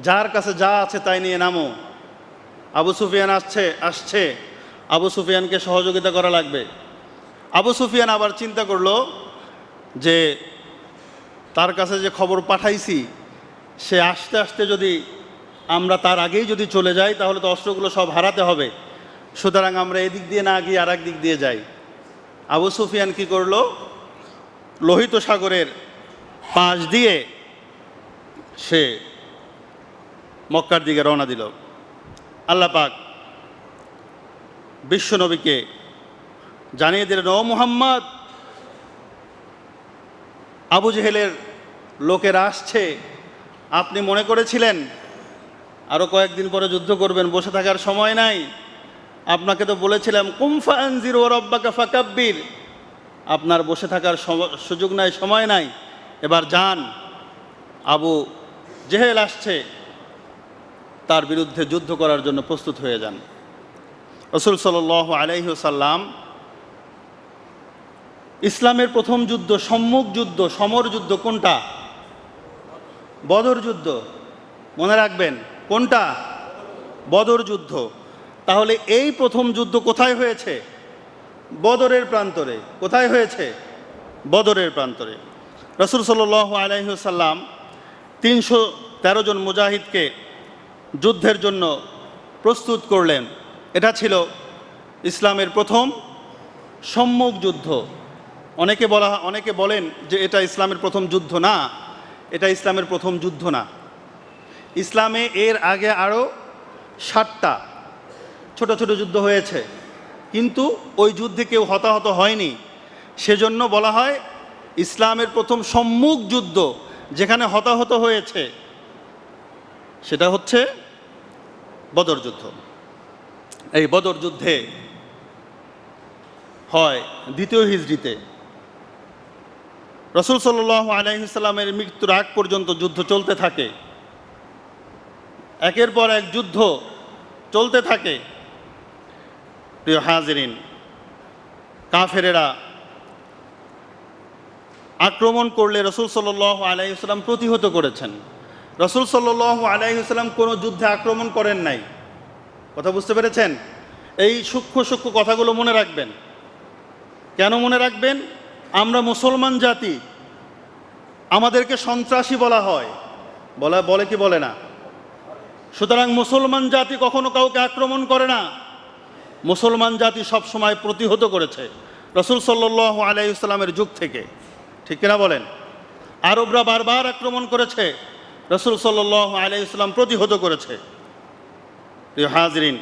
যার কাছে যা আছে তাই নিয়ে নামো, আবু সুফিয়ান আসছে, আবু সুফিয়ানকে সহযোগিতা করা লাগবে। আবু সুফিয়ান আবার চিন্তা করলো যে তার কাছে যে খবর পাঠাইছি সে আসতে আসতে যদি আমরা তার আগেই যদি চলে যাই তাহলে তো অস্ত্রগুলো সব হারাতে হবে, সুতরাং আমরা এদিক দিয়ে না গিয়ে আর এক দিক দিয়ে যাই। আবু সুফিয়ান কি করলো? লোহিত সাগরের পাশ দিয়ে সে মক্কার দিকে রওনা দিল। আল্লাহ পাক বিশ্বনবীকে জানিয়ে দিলেন, ও মুহাম্মদ, আবু জেহেলের লোকেরা আসছে। আপনি মনে করেছিলেন আরও কয়েকদিন পরে যুদ্ধ করবেন, বসে থাকার সময় নাই। আপনাকে তো বলেছিলাম কুম ফাআনজির ওয়া রাব্বাকা ফাকাব্বির, আপনার বসে থাকার সুযোগ নাই, সময় নাই, এবার যান। আবু জেহেল আসছে, তার বিরুদ্ধে যুদ্ধ করার জন্য প্রস্তুত হয়ে যান। রাসূল সাল্লাল্লাহু আলাইহি ওয়াসাল্লাম ইসলামের প্রথম যুদ্ধ, সম্মুখ যুদ্ধ, সমর যুদ্ধ কোনটা? বদর যুদ্ধ। মনে রাখবেন কোনটা? বদর যুদ্ধ। তাহলে এই প্রথম যুদ্ধ কোথায় হয়েছে? বদরের প্রান্তরে। কোথায় হয়েছে? বদরের প্রান্তরে। রাসূল সাল্লাল্লাহু আলাইহি ওয়াসাল্লাম 313 জন মুজাহিদকে যুদ্ধের জন্য প্রস্তুত করলেন। এটা ছিল ইসলামের প্রথম সম্মুখ যুদ্ধ। অনেকে বলেন যে এটা ইসলামের প্রথম যুদ্ধ। না, এটা ইসলামের প্রথম যুদ্ধ না। ইসলামে এর আগে আরও 7টা ছোট ছোট যুদ্ধ হয়েছে, কিন্তু ওই যুদ্ধে কেউ হতাহত হয়নি। সেজন্য বলা হয় ইসলামের প্রথম সম্মুখ যুদ্ধ যেখানে হতাহত হয়েছে সেটা হচ্ছে বদর যুদ্ধ। এই বদর যুদ্ধে হয় 2য় হিজরিতে। রাসূল সাল্লাল্লাহু আলাইহি ওয়াসাল্লামের মৃত্যুর আগ পর্যন্ত যুদ্ধ চলতে থাকে, একের পর এক যুদ্ধ চলতে থাকে। প্রিয় হাজিরিন, কাফেরেরা আক্রমণ করলে রাসূল সাল্লাল্লাহু আলাইহি ওয়াসাল্লাম প্রতিহত করেছেন। রাসূল সাল্লাল্লাহু আলাইহি ওয়াসাল্লাম কোনো যুদ্ধে আক্রমণ করেন নাই। কথা বুঝতে পেরেছেন? এই সূক্ষ্ম সূক্ষ্ম কথাগুলো মনে রাখবেন। কেন মনে রাখবেন? আমরা মুসলমান জাতি, আমাদেরকে সন্ত্রাসী বলা হয়, বলে কি বলে না? সুতরাং মুসলমান জাতি কখনো কাউকে আক্রমণ করে না। মুসলমান জাতি সবসময় প্রতিহত করেছে রাসূল সাল্লাল্লাহু আলাইহি ওয়াসাল্লামের যুগ থেকে। ঠিক কিনা বলেন? আরবরা বারবার আক্রমণ করেছে, রাসূল সাল্লাল্লাহু আলাইহি ওয়াসাল্লাম প্রতিহত করেছে। প্রিয় হাজরিন,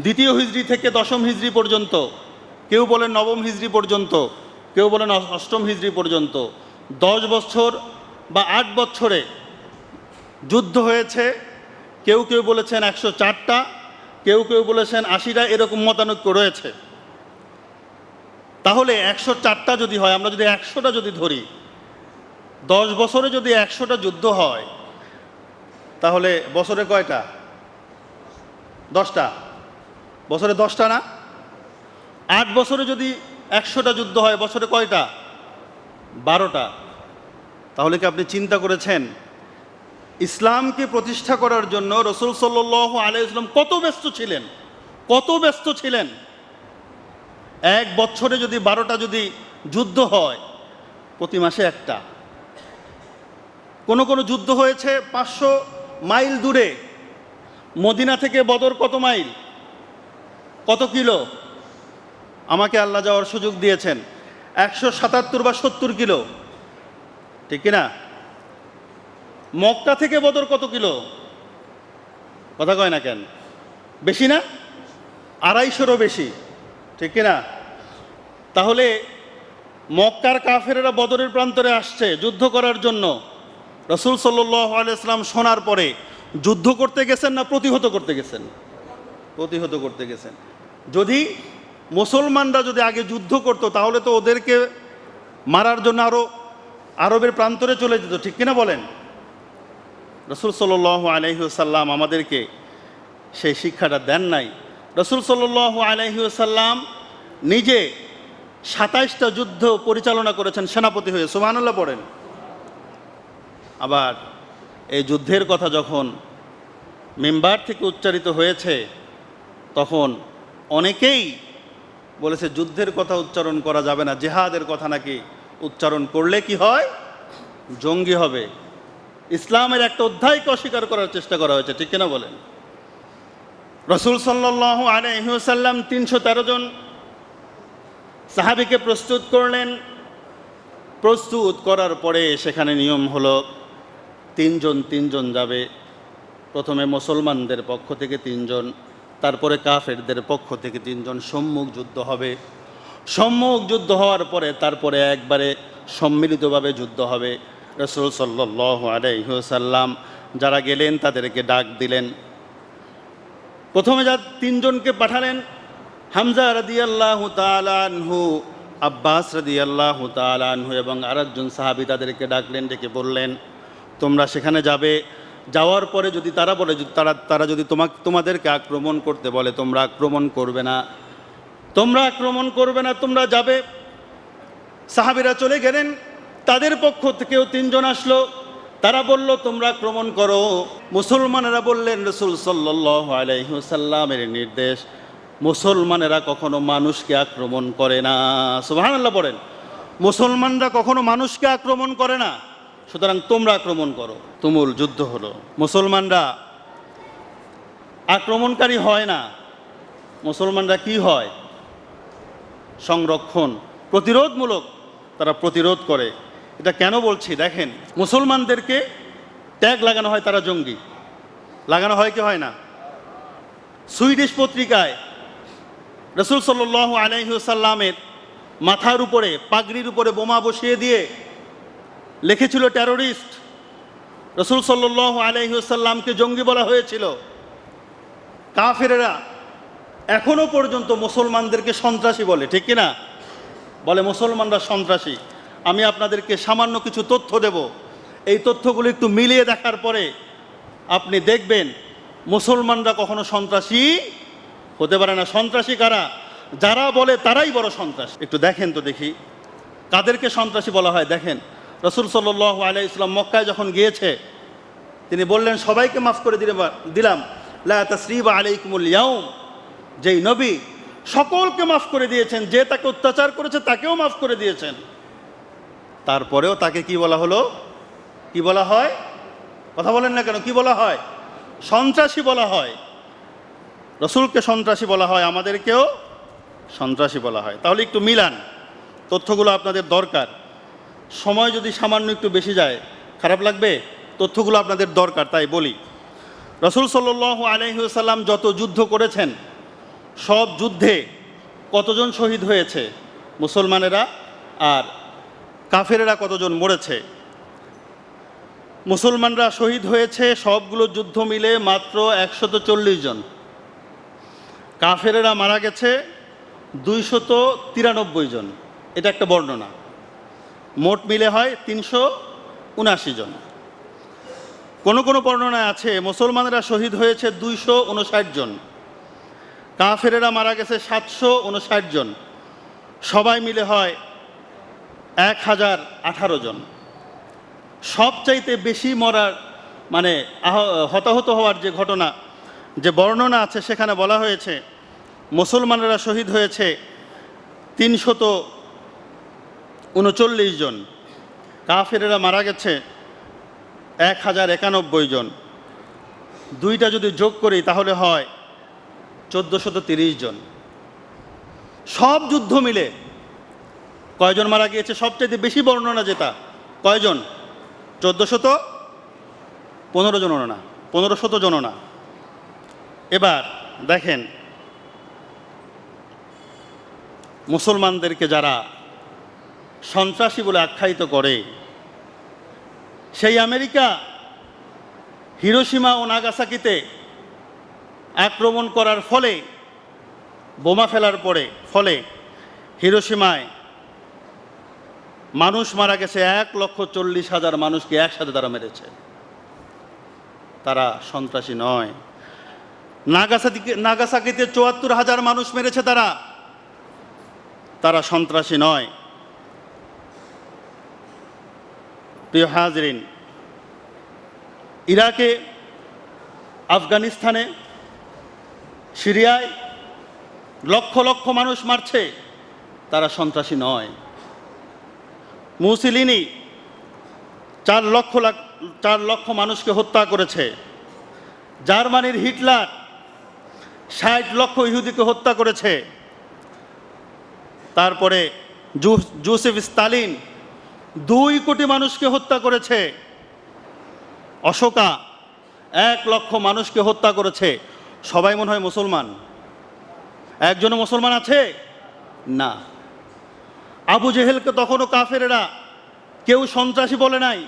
2য় হিজরি থেকে 10ম হিজরি পর্যন্ত, কেউ বলেন 9ম হিজরি পর্যন্ত, কেউ বলেন 8ম হিজরি পর্যন্ত 10 বছর বা 8 বছরে যুদ্ধ হয়েছে। কেউ কেউ বলেছেন 104টা, কেউ কেউ বলেছেন 80টা, এরকম মতানৈক্য রয়েছে। তাহলে 104টা যদি হয়, আমরা যদি 100টা যদি ধরি, 10 বছরে যদি 100টা যুদ্ধ হয়, তাহলে বছরে কয়টা? 10টা। বছরে 10টা না? 8 বছরে যদি 100টা যুদ্ধ হয়, বছরে কয়টা? 12টা। তাহলে কি আপনি চিন্তা করেছেন ইসলামকে প্রতিষ্ঠা করার জন্য রাসূল সাল্লাল্লাহু আলাইহি ওয়াসাল্লাম কত ব্যস্ত ছিলেন? কত ব্যস্ত ছিলেন? এক বছরে যদি 12টা যদি যুদ্ধ হয়, প্রতি মাসে একটা। কোনো কোনো যুদ্ধ হয়েছে 500 মাইল দূরে। মদিনা থেকে বদর কত মাইল? কত কিলো? আমাকে আল্লাহ যাওয়ার সুযোগ দিয়েছেন 177 বা 70 কিলো। ঠিক কিনা? মক্কা থেকে বদর কত কিলো? কথা কয় না কেন? বেশি না? 250-রও বেশি। ঠিক কিনা? তাহলে মক্কার কাফেরেরা বদরের প্রান্তরে আসছে যুদ্ধ করার জন্য। রাসূল সাল্লাল্লাহু আলাইহি ওয়াসাল্লাম শোনার পরে যুদ্ধ করতে গেছেন না প্রতিহত করতে গেছেন? প্রতিহত করতে গেছেন। যদি মুসলমানরা যদি আগে যুদ্ধ করতো, তাহলে তো ওদেরকে মারার জন্য আরও আরবের প্রান্তরে চলে যেত। ঠিক কিনা বলেন? রাসূল সাল্লাল্লাহু আলাইহি ওয়াসাল্লাম আমাদেরকে সেই শিক্ষাটা দেন নাই। রাসূল সাল্লাল্লাহু আলাইহি ওয়াসাল্লাম নিজে 27টা যুদ্ধ পরিচালনা করেছেন সেনাপতি হয়ে। সুবহানাল্লাহ পড়েন। আবার এই যুদ্ধের কথা যখন মিম্বার থেকে উচ্চারিত হয়েছে, তখন অনেকেই বলেছে যুদ্ধের কথা উচ্চারণ করা যাবে না, জিহাদের কথা নাকি উচ্চারণ করলে কি হয়? জঙ্গি হবে। ইসলামের একটা অধ্যায়কে অস্বীকার করার চেষ্টা করা হয়েছে। ঠিক কিনা বলেন? রাসূল সাল্লাল্লাহু আলাইহি ওয়াসাল্লাম 313 জন সাহাবীকে প্রস্তুত করলেন। প্রস্তুত করার পরে সেখানে নিয়ম হলো 3 জন যাবে। প্রথমে মুসলমানদের পক্ষ থেকে 3 জন, তারপরে কাফেরদের পক্ষ থেকে 3 জন। সম্মুখ যুদ্ধ হবে। সম্মুখ যুদ্ধ হওয়ার পরে তারপরে একবারে সম্মিলিতভাবে যুদ্ধ হবে। রাসূল সাল্লাল্লাহু আলাইহি ওয়াসাল্লাম যারা গেলেন তাদেরকে ডাক দিলেন। প্রথমে 3 জনকে পাঠালেন, হামজা রাদিয়াল্লাহু তাআলা আনহু, আব্বাস রাদিয়াল্লাহু তাআলা আনহু এবং আরেকজন সাহাবী। তাদেরকে ডাকলেন, ডেকে বললেন তোমরা সেখানে যাবে। যাওয়ার পরে যদি তারা বলে, তারা যদি তোমাদেরকে আক্রমণ করতে বলে, তোমরা আক্রমণ করবে না, তোমরা যাবে। সাহাবীরা চলে গেলেন। তাদের পক্ষ থেকেও 3 জন আসলো। তারা বলল তোমরা আক্রমণ করো। মুসলমানেরা বললেন রাসূল সাল্লাল্লাহু আলাইহি ওয়াসাল্লামের নির্দেশ, মুসলমানেরা কখনো মানুষকে আক্রমণ করে না। সুবহানাল্লাহ পড়েন। মুসলমানরা কখনো মানুষকে আক্রমণ করে না, সুতরাং তোমরা আক্রমণ করো। তুমুল যুদ্ধ হলো। মুসলমানরা আক্রমণকারী হয় না, মুসলমানরা কি হয়? সংরক্ষণ, প্রতিরোধমূলক তারা প্রতিরোধ করে। এটা কেন বলছি দেখেন, মুসলমানদেরকে ট্যাগ লাগানো হয় তারা জঙ্গি, লাগানো হয় কি হয় না? সুইডিশ পত্রিকায় রাসূল সাল্লাল্লাহু আলাইহি ওয়াসাল্লামের মাথার উপরে পাগড়ির উপরে বোমা বসিয়ে দিয়ে লিখেছিল টেরোরিস্ট। রাসূল সাল্লাল্লাহু আলাইহি ওয়াসাল্লামকে জঙ্গি বলা হয়েছিল। কাফেরেরা এখনো পর্যন্ত মুসলমানদেরকে সন্ত্রাসী বলে, ঠিক কিনা? বলে মুসলমানরা সন্ত্রাসী। আমি আপনাদেরকে সামান্য কিছু তথ্য দেব, এই তথ্যগুলো একটু মিলিয়ে দেখার পরে আপনি দেখবেন মুসলমানরা কখনো সন্ত্রাসী হতে পারে না। সন্ত্রাসী কারা? যারা বলে তারাই বড় সন্ত্রাসী। একটু দেখেন তো দেখি কাদেরকে সন্ত্রাসী বলা হয়। দেখেন, রাসূল সাল্লাল্লাহু আলাইহি ওয়াসাল্লাম মক্কায় যখন গিয়েছে তিনি বললেন সবাইকে মাফ করে দিলাম, লা তাসরিবা আলাইকুমুল ইয়াউম। যেই নবী সকলকে মাফ করে দিয়েছেন, যে তাকে অত্যাচার করেছে তাকেও মাফ করে দিয়েছেন, তারপরেও তাকে কি বলা হলো? কি বলা হয়? কথা বলেন না কেন? কি বলা হয়? সন্ত্রাসী বলা হয়। রসুলকে সন্ত্রাসী বলা হয়, আমাদেরকেও সন্ত্রাসী বলা হয়। তাহলে একটু মিলান, তথ্যগুলো আপনাদের দরকার। সময় যদি সামান্য একটু বেশি যায় খারাপ লাগবে, তথ্যগুলো আপনাদের দরকার, তাই বলি। রাসূল সাল্লাল্লাহু আলাইহি ওয়াসাল্লাম যত যুদ্ধ করেছেন সব যুদ্ধে কতজন শহীদ হয়েছে? মুসলমানেরা আর কাফেরেরা কতজন মরেছে? মুসলমানরা শহীদ হয়েছে সবগুলো যুদ্ধ মিলে মাত্র 140 জন। কাফেরেরা মারা গেছে 293 জন। এটা একটা বর্ণনা, মোট মিলে হয় 379 জন। কোনো কোনো বর্ণনায় আছে মুসলমানেরা শহীদ হয়েছে 259 জন, কাফেরেরা মারা গেছে 759 জন, সবাই মিলে হয় 1018 জন। সবচাইতে বেশি মরার মানে হতাহত হওয়ার যে ঘটনা, যে বর্ণনা আছে সেখানে বলা হয়েছে মুসলমানেরা শহীদ হয়েছে 339 জন, কাফেরেরা মারা গেছে 1091 জন। দুইটা যদি যোগ করি তাহলে হয় 1430 জন। সব যুদ্ধ মিলে কয়জন মারা গিয়েছে? সবচেয়ে বেশি বর্ণনা যেটা, কয়জন? 1415 জন না, 1500 জন না। এবার দেখেন মুসলমানদেরকে যারা সন্ত্রাসী বলে আখ্যায়িত করে, সেই আমেরিকা হিরোশিমা ও নাগাসাকিতে আক্রমণ করার ফলে, বোমা ফেলার ফলে হিরোশিমায় মানুষ মারা গেছে 1,40,000 মানুষকে একসাথে তারা মেরেছে। তারা সন্ত্রাসী নয়। নাগাসাকিতে 74,000 মানুষ মেরেছে তারা সন্ত্রাসী নয়। প্রিয় হাজরিন, ইরাকে, আফগানিস্তানে, সিরিয়ায় লক্ষ লক্ষ মানুষ মারছে, তারা সন্ত্রাসী নয়। মুসলিনি 4 লক্ষ মানুষকে হত্যা করেছে। জার্মানির হিটলার 60 লক্ষ ইহুদিকে হত্যা করেছে। তারপরে জোসেফ স্টালিন 2 কোটি মানুষকে হত্যা করেছে। অশোকা 1 লক্ষ মানুষকে হত্যা করেছে। সবাই মনে হয় মুসলমান? একজনও মুসলমান আছে না। আবু জেহেলকে তখনও কাফেরেরা কেউ সন্ত্রাসী বলে নাই।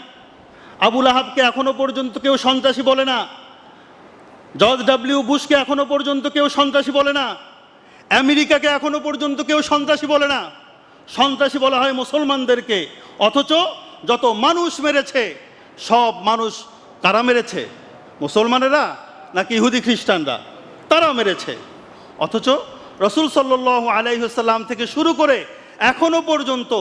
আবু লাহাবকে এখনো পর্যন্ত কেউ সন্ত্রাসী বলে না। জর্জ ডব্লিউ বুশকে এখনো পর্যন্ত কেউ সন্ত্রাসী বলে না। আমেরিকাকে এখনো পর্যন্ত কেউ সন্ত্রাসী বলে না। সন্ত্রাসী বলা হয় মুসলমানদেরকে। অথচ যত মানুষ মেরেছে সব মানুষ কারা মেরেছে? মুসলমানেরা নাকি ইহুদি খ্রিস্টানরা? তারা মেরেছে। অথচ রাসূল সাল্লাল্লাহু আলাইহি ওয়াসাল্লাম থেকে শুরু করে এখনো পর্যন্ত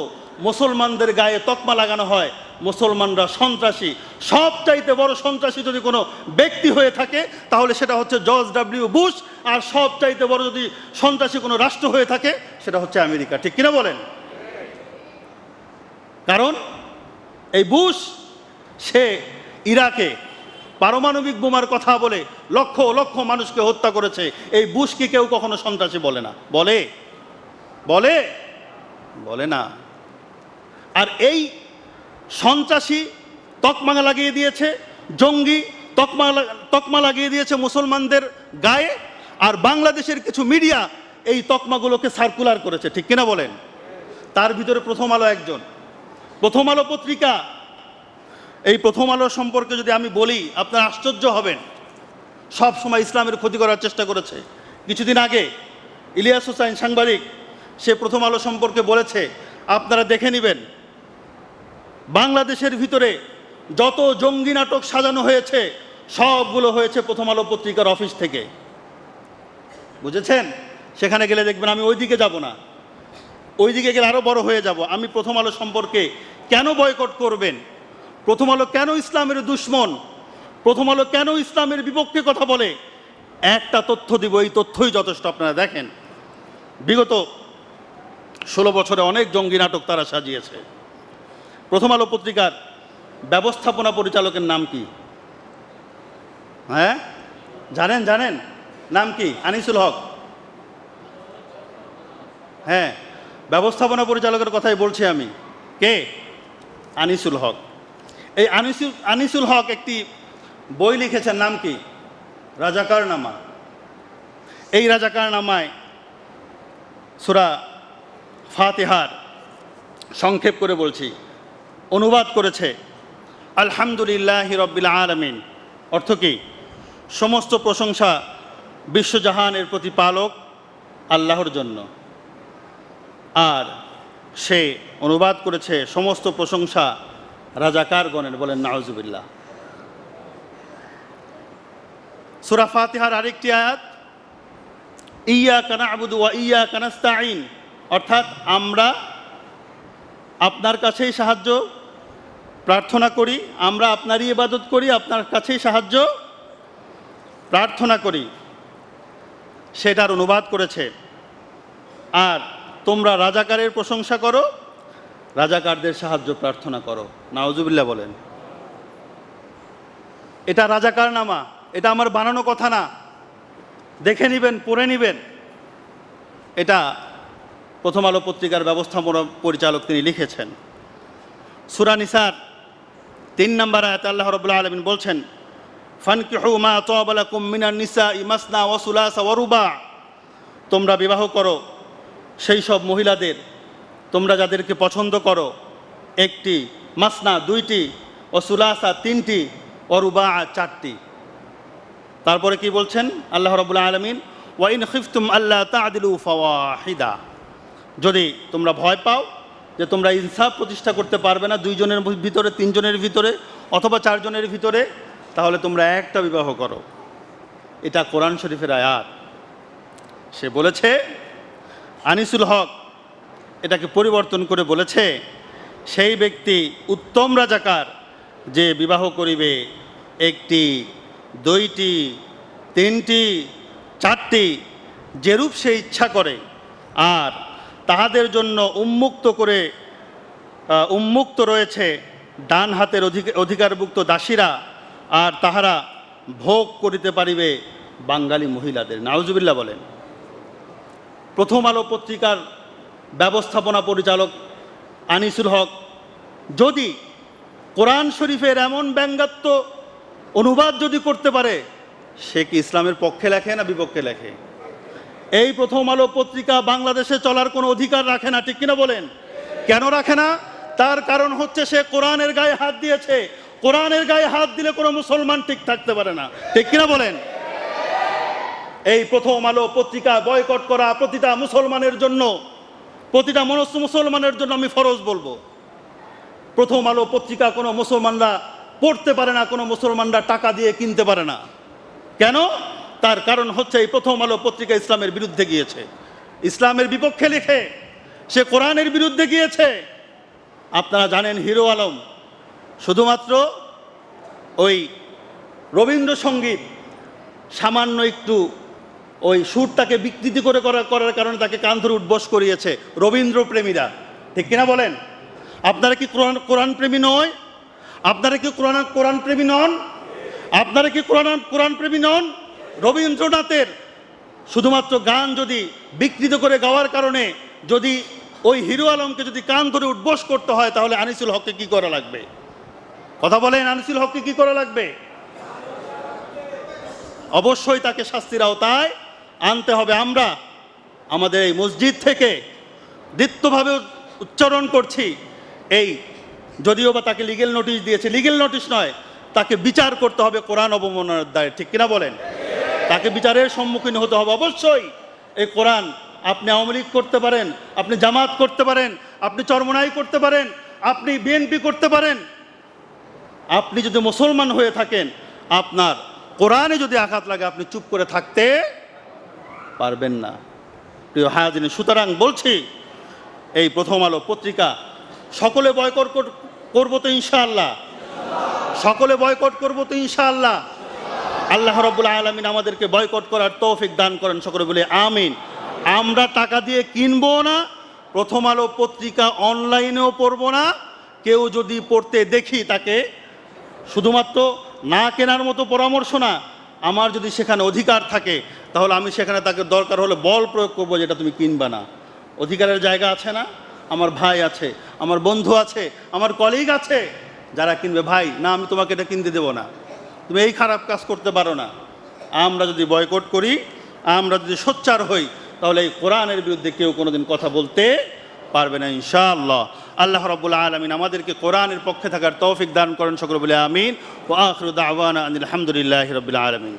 মুসলমানদের গায়ে তকমা লাগানো হয় মুসলমানরা সন্ত্রাসী। সবচাইতে বড় সন্ত্রাসী যদি কোনো ব্যক্তি হয়ে থাকে তাহলে সেটা হচ্ছে জর্জ ডব্লিউ বুশ, আর সবচাইতে বড় যদি সন্ত্রাসী কোনো রাষ্ট্র হয়ে থাকে সেটা হচ্ছে আমেরিকা। ঠিক কিনা বলেন? কারণ এই বুশ সে ইরাকে পারমাণবিক বোমার কথা বলে লক্ষ লক্ষ মানুষকে হত্যা করেছে। এই বুশকে কেউ কখনো সন্ত্রাসী বলে না। বলে বলে না। আর এই সন্ত্রাসী তকমা লাগিয়ে দিয়েছে, জঙ্গি তকমা লাগিয়ে দিয়েছে মুসলমানদের গায়ে, আর বাংলাদেশের কিছু মিডিয়া এই তকমাগুলোকে সার্কুলার করেছে, ঠিক কিনা বলেন? তার ভিতরে প্রথম আলো একজন। প্রথম আলো পত্রিকা, এই প্রথম আলো সম্পর্কে যদি আমি বলি আপনারা আশ্চর্য হবেন। সব সময় ইসলামের ক্ষতি করার চেষ্টা করেছে। কিছুদিন আগে ইলিয়াস হোসাইন সাংবাদিক, সে প্রথম আলো সম্পর্কে বলেছে, আপনারা দেখে নেবেন, বাংলাদেশের ভিতরে যত জঙ্গি নাটক সাজানো হয়েছে সবগুলো হয়েছে প্রথম আলো পত্রিকার অফিস থেকে। বুঝেছেন? সেখানে গেলে দেখবেন, আমি ওইদিকে যাব না, ওইদিকে গেলে আরও বড় হয়ে যাব। আমি প্রথম আলো সম্পর্কে কেন বয়কট করবেন, প্রথম আলো কেন ইসলামের দুশ্মন, প্রথম আলো কেন ইসলামের বিপক্ষে কথা বলে, একটা তথ্য দিব, এই তথ্যই যথেষ্ট। আপনারা দেখেন, বিগত 16 বছরে অনেক জঙ্গি নাটক তারা সাজিয়েছে। প্রথম আলো পত্রিকার ব্যবস্থাপনা পরিচালকের নাম কি? হ্যাঁ, জানেন নাম কি? আনিসুল হক। হ্যাঁ, ব্যবস্থাপনা পরিচালকের কথাই বলছি আমি। কে? আনিসুল হক। এই আনিসুল হক একটি বই লিখেছেন, নাম কি? রাজাকারনামা। এই রাজাকারনামায় সূরা ফাতিহার সংক্ষেপ করে বলছি, অনুবাদ করেছে আলহামদুলিল্লাহি রাব্বিল আলামিন। অর্থ কি? সমস্ত প্রশংসা বিশ্বজাহানের প্রতিপালক আল্লাহর জন্য। আর সে অনুবাদ করেছে সমস্ত প্রশংসা রাজাকারগণের। বলেন নাউজুবিল্লাহ। সূরা ফাতিহার আরেকটি আয়াত, ইয়্যাকা না'বুদু ওয়া ইয়্যাকা নাস্তাঈন, অর্থাৎ আমরা আপনার কাছেই সাহায্য প্রার্থনা করি, আমরা আপনারই ইবাদত করি, আপনার কাছেই সাহায্য প্রার্থনা করি, সেটার অনুবাদ করেছে। আর তোমরা রাজাকারের প্রশংসা করো, রাজাকারদের সাহায্য প্রার্থনা করো। নাউজুবিল্লাহ বলেন। এটা রাজাকারনামা, এটা আমার বানানো কথা না, দেখে নেবেন, পড়ে নেবেন। এটা প্রথম আলো পত্রিকার ব্যবস্থাপনা পরিচালক তিনি লিখেছেন। সূরা নিসার 3 নম্বর আয়াতে আল্লাহ রাব্বুল আলামিন বলছেন, ফানকিহু মা তাবা লাকুম মিনান নিসাই মাসনা ওয়া সুলাসা ওয়া রুবা, তোমরা বিবাহ করো সেই সব মহিলাদের তোমরা যাদেরকে পছন্দ করো, একটি, মাসনা 2টি, ও সুলাসা 3টি, ও রুবা 4টি। তারপরে কি বলছেন আল্লাহ রাব্বুল আলামিন, ওয়া ইন খিফতুম আল্লা তা'দিলু ফাওয়াহিদা, যদি তোমরা ভয় পাও যে তোমরা ইনসাফ প্রতিষ্ঠা করতে পারবে না 2 জনের ভিতরে, 3 জনের ভিতরে, অথবা 4 জনের ভিতরে, তাহলে তোমরা একটা বিবাহ করো। এটা কোরআন শরীফের আয়াত। সে বলেছে, আনিসুল হক এটাকে পরিবর্তন করে বলেছে, সেই ব্যক্তি উত্তম রাজাকার যে বিবাহ করিবে 1টি, 2টি, 3টি, 4টি, যেরূপ সে ইচ্ছা করে, আর তাহাদের জন্য উন্মুক্ত রয়েছে ডান হাতের অধিকারভুক্ত দাসীরা, আর তাহারা ভোগ করিতে পারিবে বাঙালি মহিলাদের। নাউজুবিল্লাহ বলেন। প্রথম আলো পত্রিকার ব্যবস্থাপনা পরিচালক আনিসুল হক যদি কোরআন শরীফের এমন ব্যঙ্গাত্ম অনুবাদ যদি করতে পারে, সে কি ইসলামের পক্ষে লেখে না বিপক্ষে লেখে? এই প্রথম আলো পত্রিকা বাংলাদেশে চলার কোনো অধিকার রাখে না, ঠিক কিনা বলেন? কেন রাখে না? তার কারণ হচ্ছে সে কোরআনের গায়ে হাত দিয়েছে। কোরআনের গায়ে হাত দিলে কোনো মুসলমান ঠিক থাকতে পারে না, ঠিক কিনা বলেন? এই প্রথম আলো পত্রিকা বয়কট করা প্রতিটা মুসলমানের জন্য, প্রতিটা মুসলমানের জন্য আমি ফরজ বলবো। প্রথম আলো পত্রিকা কোনো মুসলমানরা পড়তে পারে না, কোনো মুসলমানরা টাকা দিয়ে কিনতে পারে না। কেন? তার কারণ হচ্ছে এই প্রথম আলো পত্রিকা ইসলামের বিরুদ্ধে গিয়েছে, ইসলামের বিপক্ষে লিখে সে কোরআনের বিরুদ্ধে গিয়েছে। আপনারা জানেন, হিরো আলম শুধুমাত্র ওই রবীন্দ্রসঙ্গীত সামান্য একটু ওই সুরটাকে বিকৃতি করার কারণে তাকে কান ধরে উঠবস করিয়েছে রবীন্দ্র প্রেমীরা, ঠিক কিনা বলেন? আপনারা কি কোরআন প্রেমী নয়? আপনারা কি কোরআন প্রেমী নন? আপনারা কি কোরআন প্রেমী নন? রবীন্দ্রনাথের শুধুমাত্র গান যদি বিকৃত করে গাওয়ার কারণে যদি ওই হিরো আলমকে যদি কান ধরে উঠবোস করতে হয়, তাহলে আনিসুল হককে কি করা লাগবে? কথা বলেন, আনিসুল হককে কি করা লাগবে? অবশ্যই তাকে শাস্তির আওতায় আনতে হবে। আমরা আমাদের এই মসজিদ থেকে দৃপ্তভাবে উচ্চারণ করছি, এই যদিও বা তাকে লিগেল নোটিশ দিয়েছে, লিগেল নোটিশ নয়, তাকে বিচার করতে হবে কোরআন অবমাননার দায়ে, ঠিক কিনা বলেন? তাকে বিচারের সম্মুখীন হতে হবে। অবশ্যই এই কোরআন, আপনি আওয়ামী লীগ করতে পারেন, আপনি জামাত করতে পারেন, আপনি চরমনাই করতে পারেন, আপনি বিএনপি করতে পারেন, আপনি যদি মুসলমান হয়ে থাকেন, আপনার কোরআনে যদি আঘাত লাগে, আপনি চুপ করে থাকতে পারবেন না। প্রিয় হাজিরিন, সুতরাং বলছি, এই প্রথম আলো পত্রিকা সকলে বয়কট করবো তো ইনশাআল্লাহ, সকলে বয়কট করবো তো ইনশাআল্লাহ। আল্লাহ রাব্বুল আলামিন আমাদেরকে বয়কট করার তৌফিক দান করেন, সকলে বলে আমিন। আমরা টাকা দিয়ে কিনবো না, প্রথম আলো পত্রিকা অনলাইনেও পড়বো না। কেউ যদি পড়তে দেখি, তাকে শুধুমাত্র না কেনার মতো পরামর্শ না, আমার যদি সেখানে অধিকার থাকে, তাহলে আমি সেখানে তাকে দরকার হলে বল প্রয়োগ করবো, যেটা তুমি কিনবা না। অধিকারের জায়গা আছে না? আমার ভাই আছে, আমার বন্ধু আছে, আমার কলিগ আছে, যারা কিনবে, ভাই না আমি তোমাকে এটা কিনতে দেবো না, তুমি এই খারাপ কাজ করতে পারো না। আমরা যদি বয়কট করি, আমরা যদি সোচ্চার হই, তাহলে এই কোরআনের বিরুদ্ধে কেউ কোনোদিন কথা বলতে পারবে না ইনশাআল্লাহ। আল্লাহ রাব্বুল আলামিন আমাদেরকে কোরআনের পক্ষে থাকার তৌফিক দান করেন, সকলে বলে আমিন। ওয়া আখিরু দাওয়ানা আনিল হামদুলিল্লাহি রাব্বিল আলামিন।